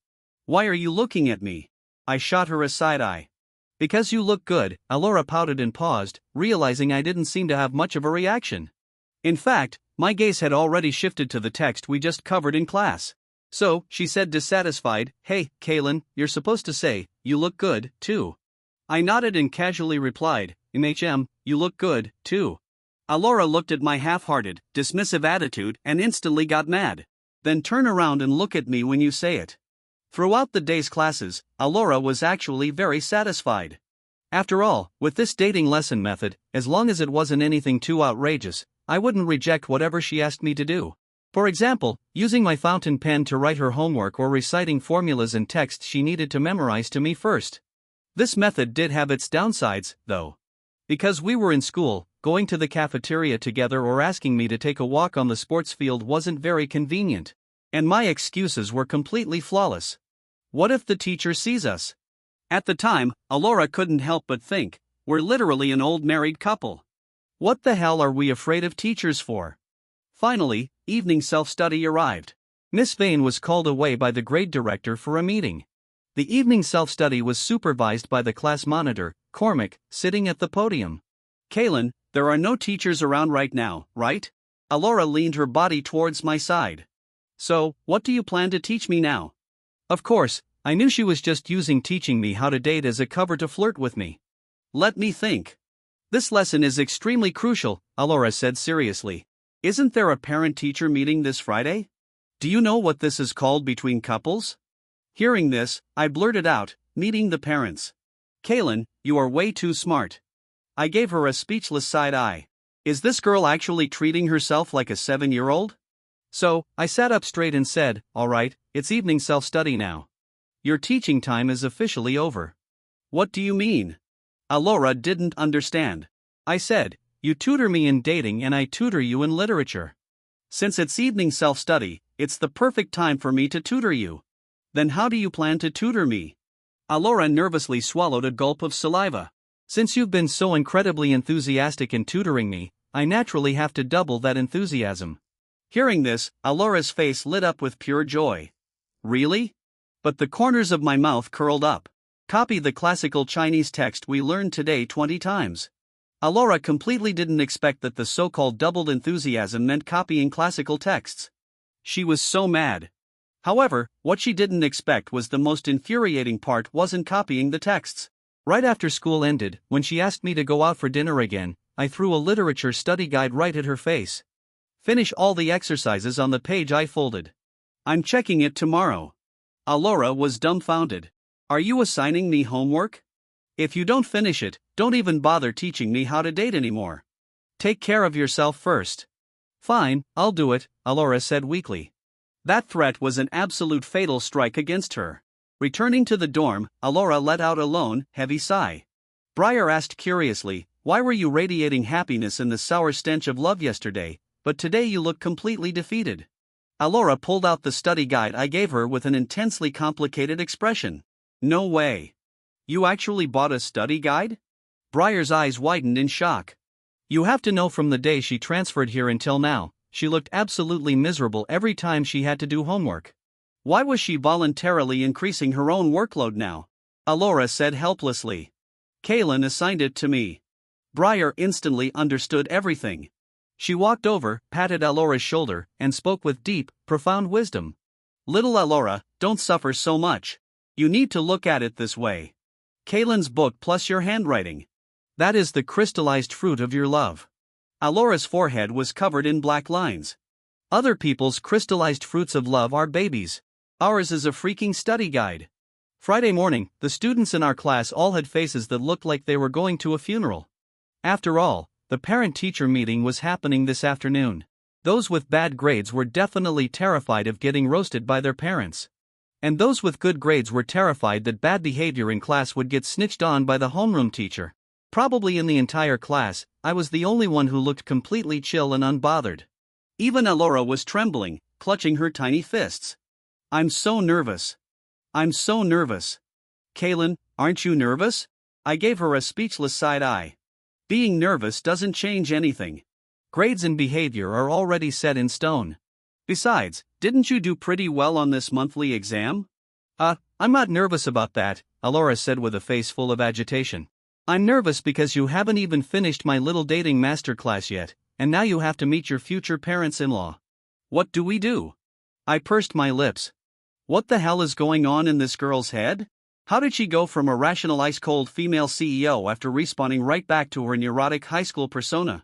"Why are you looking at me?" I shot her a side eye. "Because you look good," Alora pouted and paused, realizing I didn't seem to have much of a reaction. In fact, my gaze had already shifted to the text we just covered in class. So, she said dissatisfied, "Hey, Kaylin, you're supposed to say, you look good, too." I nodded and casually replied, "You look good, too." Alora looked at my half-hearted, dismissive attitude and instantly got mad. "Then turn around and look at me when you say it." Throughout the day's classes, Alora was actually very satisfied. After all, with this dating lesson method, as long as it wasn't anything too outrageous, I wouldn't reject whatever she asked me to do. For example, using my fountain pen to write her homework or reciting formulas and texts she needed to memorize to me first. This method did have its downsides, though. Because we were in school, going to the cafeteria together or asking me to take a walk on the sports field wasn't very convenient. And my excuses were completely flawless. What if the teacher sees us? At the time, Alora couldn't help but think, we're literally an old married couple. What the hell are we afraid of teachers for? Finally, evening self-study arrived. Miss Vane was called away by the grade director for a meeting. The evening self-study was supervised by the class monitor, Cormac, sitting at the podium. "Kaylin, there are no teachers around right now, right?" Alora leaned her body towards my side. "So, what do you plan to teach me now?" Of course, I knew she was just using teaching me how to date as a cover to flirt with me. "Let me think. This lesson is extremely crucial," Alora said seriously. "Isn't there a parent-teacher meeting this Friday? Do you know what this is called between couples?" Hearing this, I blurted out, "Meeting the parents." "Kaylin, you are way too smart." I gave her a speechless side eye. Is this girl actually treating herself like a 7-year-old? So, I sat up straight and said, "All right, it's evening self-study now. Your teaching time is officially over." "What do you mean?" Alora didn't understand. I said, "You tutor me in dating and I tutor you in literature. Since it's evening self-study, it's the perfect time for me to tutor you." "Then how do you plan to tutor me?" Alora nervously swallowed a gulp of saliva. "Since you've been so incredibly enthusiastic in tutoring me, I naturally have to double that enthusiasm." Hearing this, Alora's face lit up with pure joy. "Really?" But the corners of my mouth curled up. Copy the classical Chinese text we learned today 20 times. Alora completely didn't expect that the so-called doubled enthusiasm meant copying classical texts. She was so mad. However, what she didn't expect was the most infuriating part wasn't copying the texts. Right after school ended, when she asked me to go out for dinner again, I threw a literature study guide right at her face. "Finish all the exercises on the page I folded. I'm checking it tomorrow." Alora was dumbfounded. "Are you assigning me homework? If you don't finish it, don't even bother teaching me how to date anymore. Take care of yourself first." "Fine, I'll do it," Alora said weakly. That threat was an absolute fatal strike against her. Returning to the dorm, Alora let out a lone, heavy sigh. Briar asked curiously, "Why were you radiating happiness in the sour stench of love yesterday, but today you look completely defeated?" Alora pulled out the study guide I gave her with an intensely complicated expression. "No way. You actually bought a study guide?" Briar's eyes widened in shock. "You have to know from the day she transferred here until now, She looked absolutely miserable every time she had to do homework. Why was she voluntarily increasing her own workload now? Alora said helplessly. Kaylin assigned it to me. Briar instantly understood everything. She walked over, patted Alora's shoulder, and spoke with deep, profound wisdom. Little Alora, don't suffer so much. You need to look at it this way. Kaylin's book plus your handwriting. That is the crystallized fruit of your love. Alora's forehead was covered in black lines. Other people's crystallized fruits of love are babies. Ours is a freaking study guide. Friday morning, the students in our class all had faces that looked like they were going to a funeral. After all, the parent-teacher meeting was happening this afternoon. Those with bad grades were definitely terrified of getting roasted by their parents. And those with good grades were terrified that bad behavior in class would get snitched on by the homeroom teacher. Probably in the entire class, I was the only one who looked completely chill and unbothered. Even Alora was trembling, clutching her tiny fists. I'm so nervous. I'm so nervous. Kaylin, aren't you nervous? I gave her a speechless side eye. Being nervous doesn't change anything. Grades and behavior are already set in stone. Besides, didn't you do pretty well on this monthly exam? I'm not nervous about that, Alora said with a face full of agitation. I'm nervous because you haven't even finished my little dating masterclass yet, and now you have to meet your future parents-in-law. What do we do? I pursed my lips. What the hell is going on in this girl's head? How did she go from a rational ice-cold female CEO after respawning right back to her neurotic high school persona?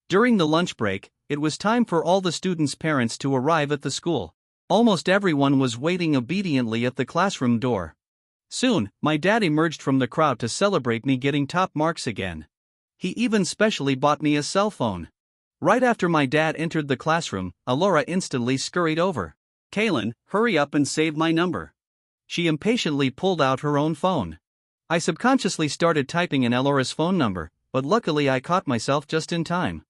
During the lunch break, it was time for all the students' parents to arrive at the school. Almost everyone was waiting obediently at the classroom door. Soon, my dad emerged from the crowd to celebrate me getting top marks again. He even specially bought me a cell phone. Right after my dad entered the classroom, Alora instantly scurried over. Kaylin, hurry up and save my number. She impatiently pulled out her own phone. I subconsciously started typing in Alora's phone number, but luckily I caught myself just in time.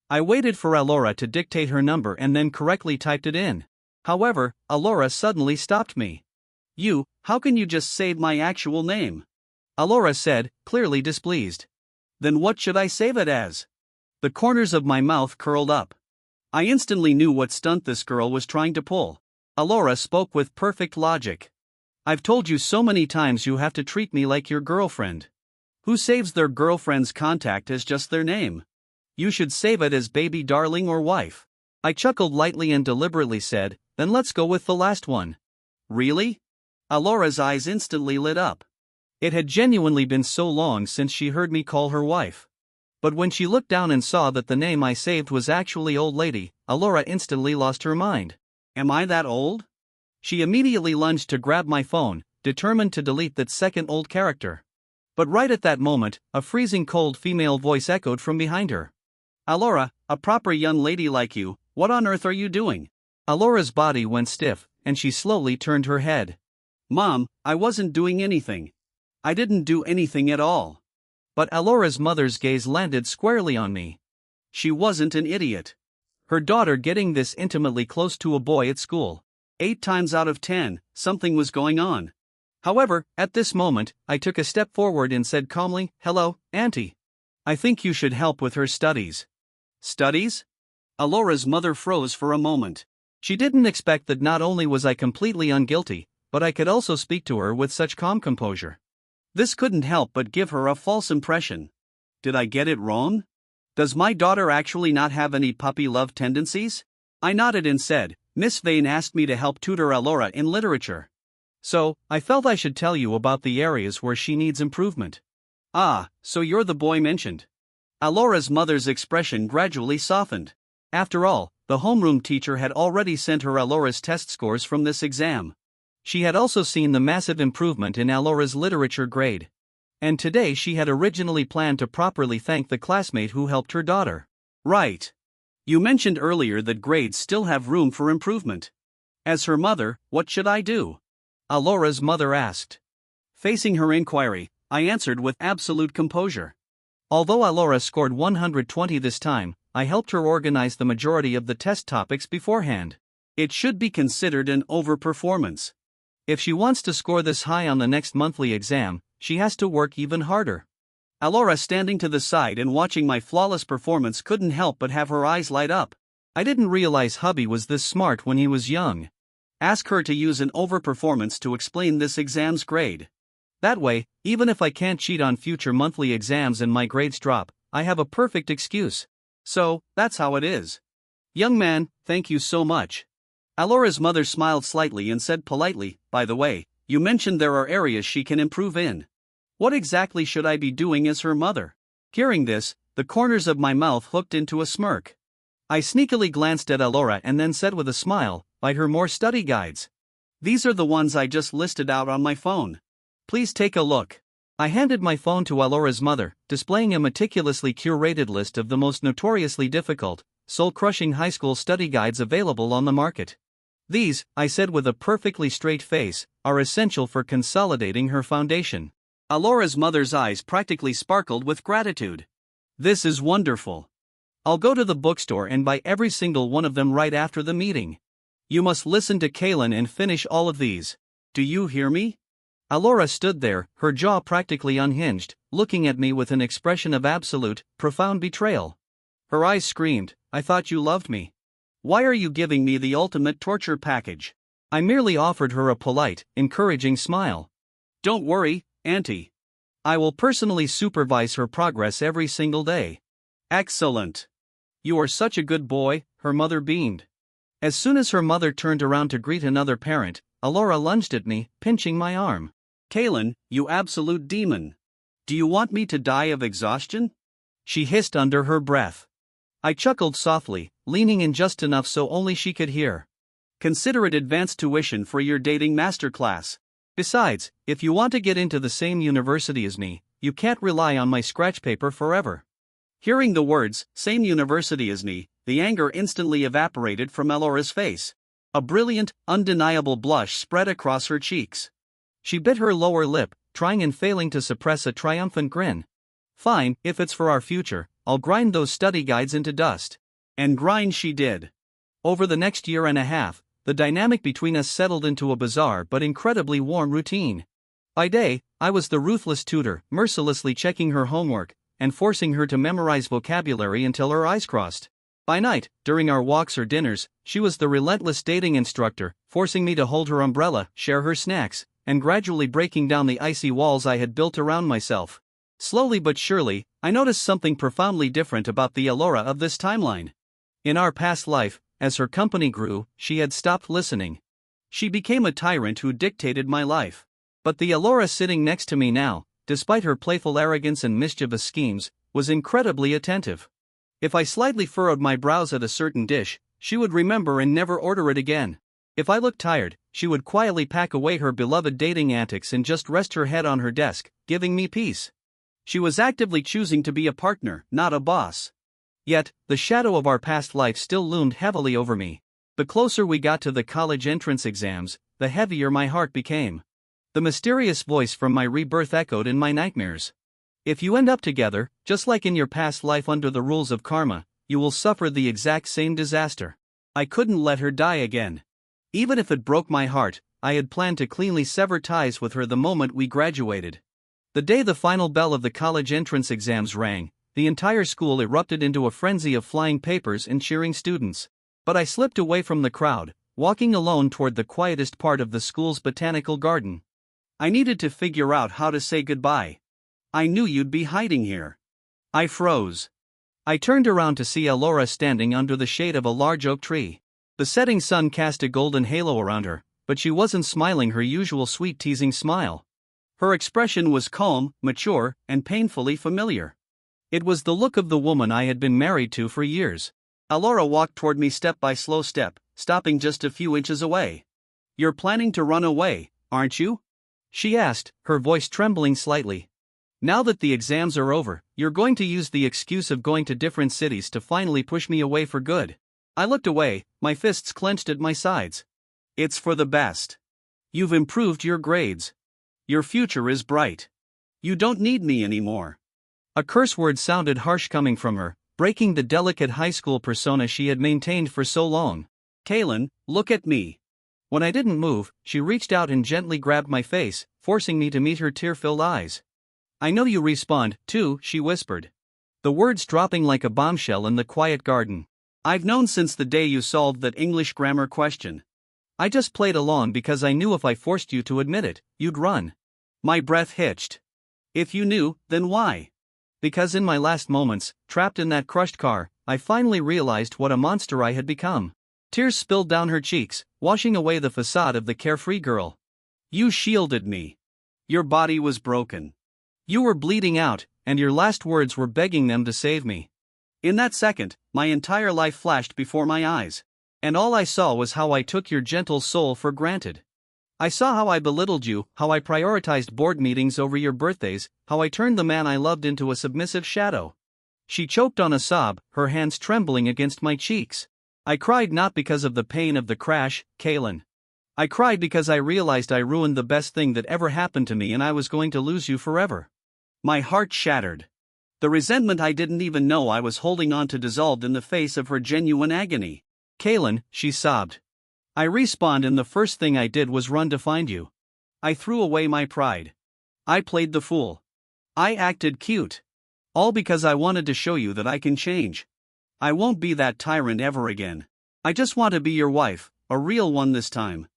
I waited for Alora to dictate her number and then correctly typed it in. However, Alora suddenly stopped me. How can you just save my actual name? Alora said, clearly displeased. Then what should I save it as? The corners of my mouth curled up. I instantly knew what stunt this girl was trying to pull. Alora spoke with perfect logic. I've told you so many times you have to treat me like your girlfriend. Who saves their girlfriend's contact as just their name? You should save it as baby darling or wife. I chuckled lightly and deliberately said, then let's go with the last one. Really? Alora's eyes instantly lit up. It had genuinely been so long since she heard me call her wife. But when she looked down and saw that the name I saved was actually old lady, Alora instantly lost her mind. Am I that old? She immediately lunged to grab my phone, determined to delete that second old character. But right at that moment, a freezing cold female voice echoed from behind her. Alora, a proper young lady like you, what on earth are you doing? Alora's body went stiff, and she slowly turned her head. Mom, I wasn't doing anything. I didn't do anything at all. But Alora's mother's gaze landed squarely on me. She wasn't an idiot. Her daughter getting this intimately close to a boy at school. 8 times out of 10, something was going on. However, at this moment, I took a step forward and said calmly, hello, Auntie. I think you should help with her studies. Studies? Alora's mother froze for a moment. She didn't expect that not only was I completely unguilty, but I could also speak to her with such calm composure. This couldn't help but give her a false impression. Did I get it wrong? Does my daughter actually not have any puppy love tendencies? I nodded and said, Miss Vane asked me to help tutor Alora in literature. So, I felt I should tell you about the areas where she needs improvement. Ah, so you're the boy mentioned. Alora's mother's expression gradually softened. After all, the homeroom teacher had already sent her Alora's test scores from this exam. She had also seen the massive improvement in Alora's literature grade. And today she had originally planned to properly thank the classmate who helped her daughter. Right. You mentioned earlier that grades still have room for improvement. As her mother, what should I do? Alora's mother asked. Facing her inquiry, I answered with absolute composure. Although Alora scored 120 this time, I helped her organize the majority of the test topics beforehand. It should be considered an overperformance. If she wants to score this high on the next monthly exam, she has to work even harder. Alora, standing to the side and watching my flawless performance, couldn't help but have her eyes light up. I didn't realize hubby was this smart when he was young. Ask her to use an overperformance to explain this exam's grade. That way, even if I can't cheat on future monthly exams and my grades drop, I have a perfect excuse. So, that's how it is. Young man, thank you so much. Alora's mother smiled slightly and said politely, by the way, you mentioned there are areas she can improve in. What exactly should I be doing as her mother? Hearing this, the corners of my mouth hooked into a smirk. I sneakily glanced at Alora and then said with a smile, "Buy her more study guides. These are the ones I just listed out on my phone. Please take a look." I handed my phone to Alora's mother, displaying a meticulously curated list of the most notoriously difficult, soul-crushing high school study guides available on the market. These, I said with a perfectly straight face, are essential for consolidating her foundation. Alora's mother's eyes practically sparkled with gratitude. This is wonderful. I'll go to the bookstore and buy every single one of them right after the meeting. You must listen to Kaylin and finish all of these. Do you hear me? Alora stood there, her jaw practically unhinged, looking at me with an expression of absolute, profound betrayal. Her eyes screamed, "I thought you loved me. Why are you giving me the ultimate torture package?" I merely offered her a polite, encouraging smile. "Don't worry, Auntie. I will personally supervise her progress every single day." "Excellent. You are such a good boy," her mother beamed. As soon as her mother turned around to greet another parent, Alora lunged at me, pinching my arm. "Kaylin, you absolute demon. Do you want me to die of exhaustion?" she hissed under her breath. I chuckled softly, leaning in just enough so only she could hear. "Consider it advanced tuition for your dating masterclass. Besides, if you want to get into the same university as me, you can't rely on my scratch paper forever." Hearing the words, "same university as me," the anger instantly evaporated from Alora's face. A brilliant, undeniable blush spread across her cheeks. She bit her lower lip, trying and failing to suppress a triumphant grin. "Fine, if it's for our future, I'll grind those study guides into dust." And grind she did. Over the next year and a half, the dynamic between us settled into a bizarre but incredibly warm routine. By day, I was the ruthless tutor, mercilessly checking her homework, and forcing her to memorize vocabulary until her eyes crossed. By night, during our walks or dinners, she was the relentless dating instructor, forcing me to hold her umbrella, share her snacks, and gradually breaking down the icy walls I had built around myself. Slowly but surely, I noticed something profoundly different about the Alora of this timeline. In our past life, as her company grew, she had stopped listening. She became a tyrant who dictated my life. But the Alora sitting next to me now, despite her playful arrogance and mischievous schemes, was incredibly attentive. If I slightly furrowed my brows at a certain dish, she would remember and never order it again. If I looked tired, she would quietly pack away her beloved dating antics and just rest her head on her desk, giving me peace. She was actively choosing to be a partner, not a boss. Yet, the shadow of our past life still loomed heavily over me. The closer we got to the college entrance exams, the heavier my heart became. The mysterious voice from my rebirth echoed in my nightmares. "If you end up together, just like in your past life under the rules of karma, you will suffer the exact same disaster." I couldn't let her die again. Even if it broke my heart, I had planned to cleanly sever ties with her the moment we graduated. The day the final bell of the college entrance exams rang, the entire school erupted into a frenzy of flying papers and cheering students. But I slipped away from the crowd, walking alone toward the quietest part of the school's botanical garden. I needed to figure out how to say goodbye. "I knew you'd be hiding here." I froze. I turned around to see Alora standing under the shade of a large oak tree. The setting sun cast a golden halo around her, but she wasn't smiling her usual sweet teasing smile. Her expression was calm, mature, and painfully familiar. It was the look of the woman I had been married to for years. Alora walked toward me step by slow step, stopping just a few inches away. "You're planning to run away, aren't you?" she asked, her voice trembling slightly. "Now that the exams are over, you're going to use the excuse of going to different cities to finally push me away for good." I looked away, my fists clenched at my sides. "It's for the best. You've improved your grades. Your future is bright. You don't need me anymore." A curse word sounded harsh coming from her, breaking the delicate high school persona she had maintained for so long. "Kaylin, look at me." When I didn't move, she reached out and gently grabbed my face, forcing me to meet her tear-filled eyes. "I know you respond, too," she whispered. The words dropping like a bombshell in the quiet garden. I've known since the day you solved that English grammar question. I just played along because I knew if I forced you to admit it, you'd run. My breath hitched. If you knew, then why? Because in my last moments, trapped in that crushed car, I finally realized what a monster I had become. Tears spilled down her cheeks, washing away the facade of the carefree girl. You shielded me. Your body was broken. You were bleeding out, and your last words were begging them to save me. In that second, my entire life flashed before my eyes. And all I saw was how I took your gentle soul for granted. I saw how I belittled you, how I prioritized board meetings over your birthdays, how I turned the man I loved into a submissive shadow. She choked on a sob, her hands trembling against my cheeks. I cried not because of the pain of the crash, Kaylin. I cried because I realized I ruined the best thing that ever happened to me and I was going to lose you forever. My heart shattered. The resentment I didn't even know I was holding on to dissolved in the face of her genuine agony. Kaylin, she sobbed. I respawned and the first thing I did was run to find you. I threw away my pride. I played the fool. I acted cute. All because I wanted to show you that I can change. I won't be that tyrant ever again. I just want to be your wife, a real one this time.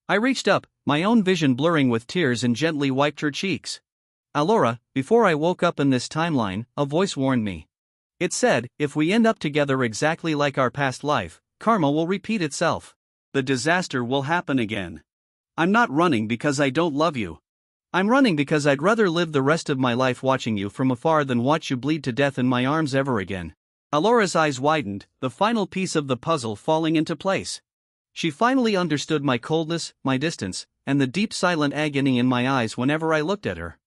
I reached up, my own vision blurring with tears, and gently wiped her cheeks. Alora, before I woke up in this timeline, a voice warned me. It said, if we end up together exactly like our past life, karma will repeat itself. The disaster will happen again. I'm not running because I don't love you. I'm running because I'd rather live the rest of my life watching you from afar than watch you bleed to death in my arms ever again. Alora's eyes widened, the final piece of the puzzle falling into place. She finally understood my coldness, my distance, and the deep silent agony in my eyes whenever I looked at her.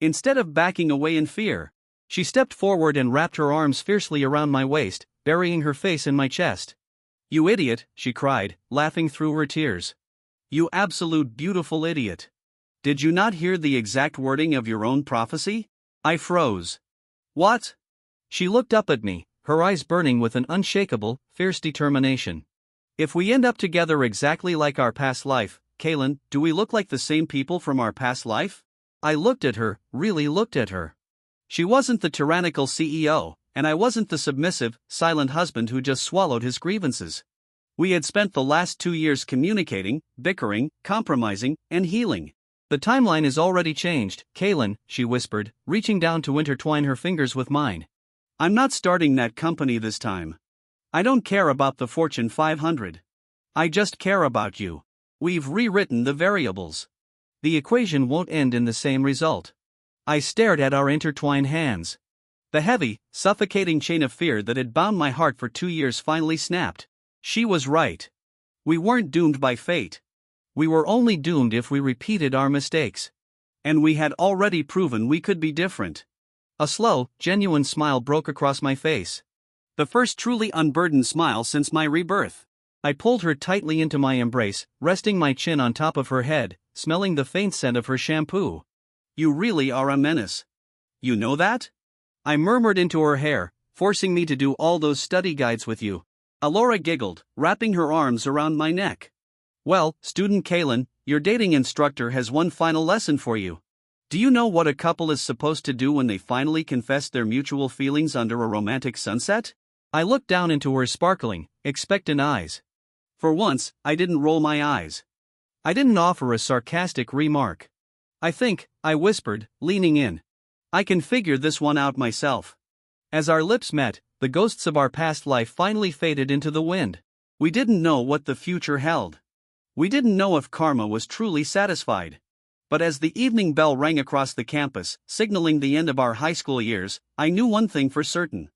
Instead of backing away in fear, she stepped forward and wrapped her arms fiercely around my waist, burying her face in my chest. You idiot, she cried, laughing through her tears. You absolute beautiful idiot. Did you not hear the exact wording of your own prophecy? I froze. What? She looked up at me, her eyes burning with an unshakable, fierce determination. If we end up together exactly like our past life, Kaylin, do we look like the same people from our past life? I looked at her, really looked at her. She wasn't the tyrannical CEO, and I wasn't the submissive, silent husband who just swallowed his grievances. We had spent the last 2 years communicating, bickering, compromising, and healing. The timeline is already changed, Kaylin, she whispered, reaching down to intertwine her fingers with mine. I'm not starting that company this time. I don't care about the Fortune 500. I just care about you. We've rewritten the variables. The equation won't end in the same result. I stared at our intertwined hands. The heavy, suffocating chain of fear that had bound my heart for 2 years finally snapped. She was right. We weren't doomed by fate. We were only doomed if we repeated our mistakes. And we had already proven we could be different. A slow, genuine smile broke across my face. The first truly unburdened smile since my rebirth. I pulled her tightly into my embrace, resting my chin on top of her head, smelling the faint scent of her shampoo. You really are a menace. You know that? I murmured into her hair, forcing me to do all those study guides with you. Alora giggled, wrapping her arms around my neck. Well, student Kaylin, your dating instructor has one final lesson for you. Do you know what a couple is supposed to do when they finally confess their mutual feelings under a romantic sunset? I looked down into her sparkling, expectant eyes. For once, I didn't roll my eyes. I didn't offer a sarcastic remark. I whispered, leaning in. I can figure this one out myself. As our lips met, the ghosts of our past life finally faded into the wind. We didn't know what the future held. We didn't know if karma was truly satisfied. But as the evening bell rang across the campus, signaling the end of our high school years, I knew one thing for certain.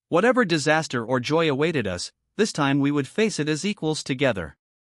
Whatever disaster or joy awaited us, this time we would face it as equals together.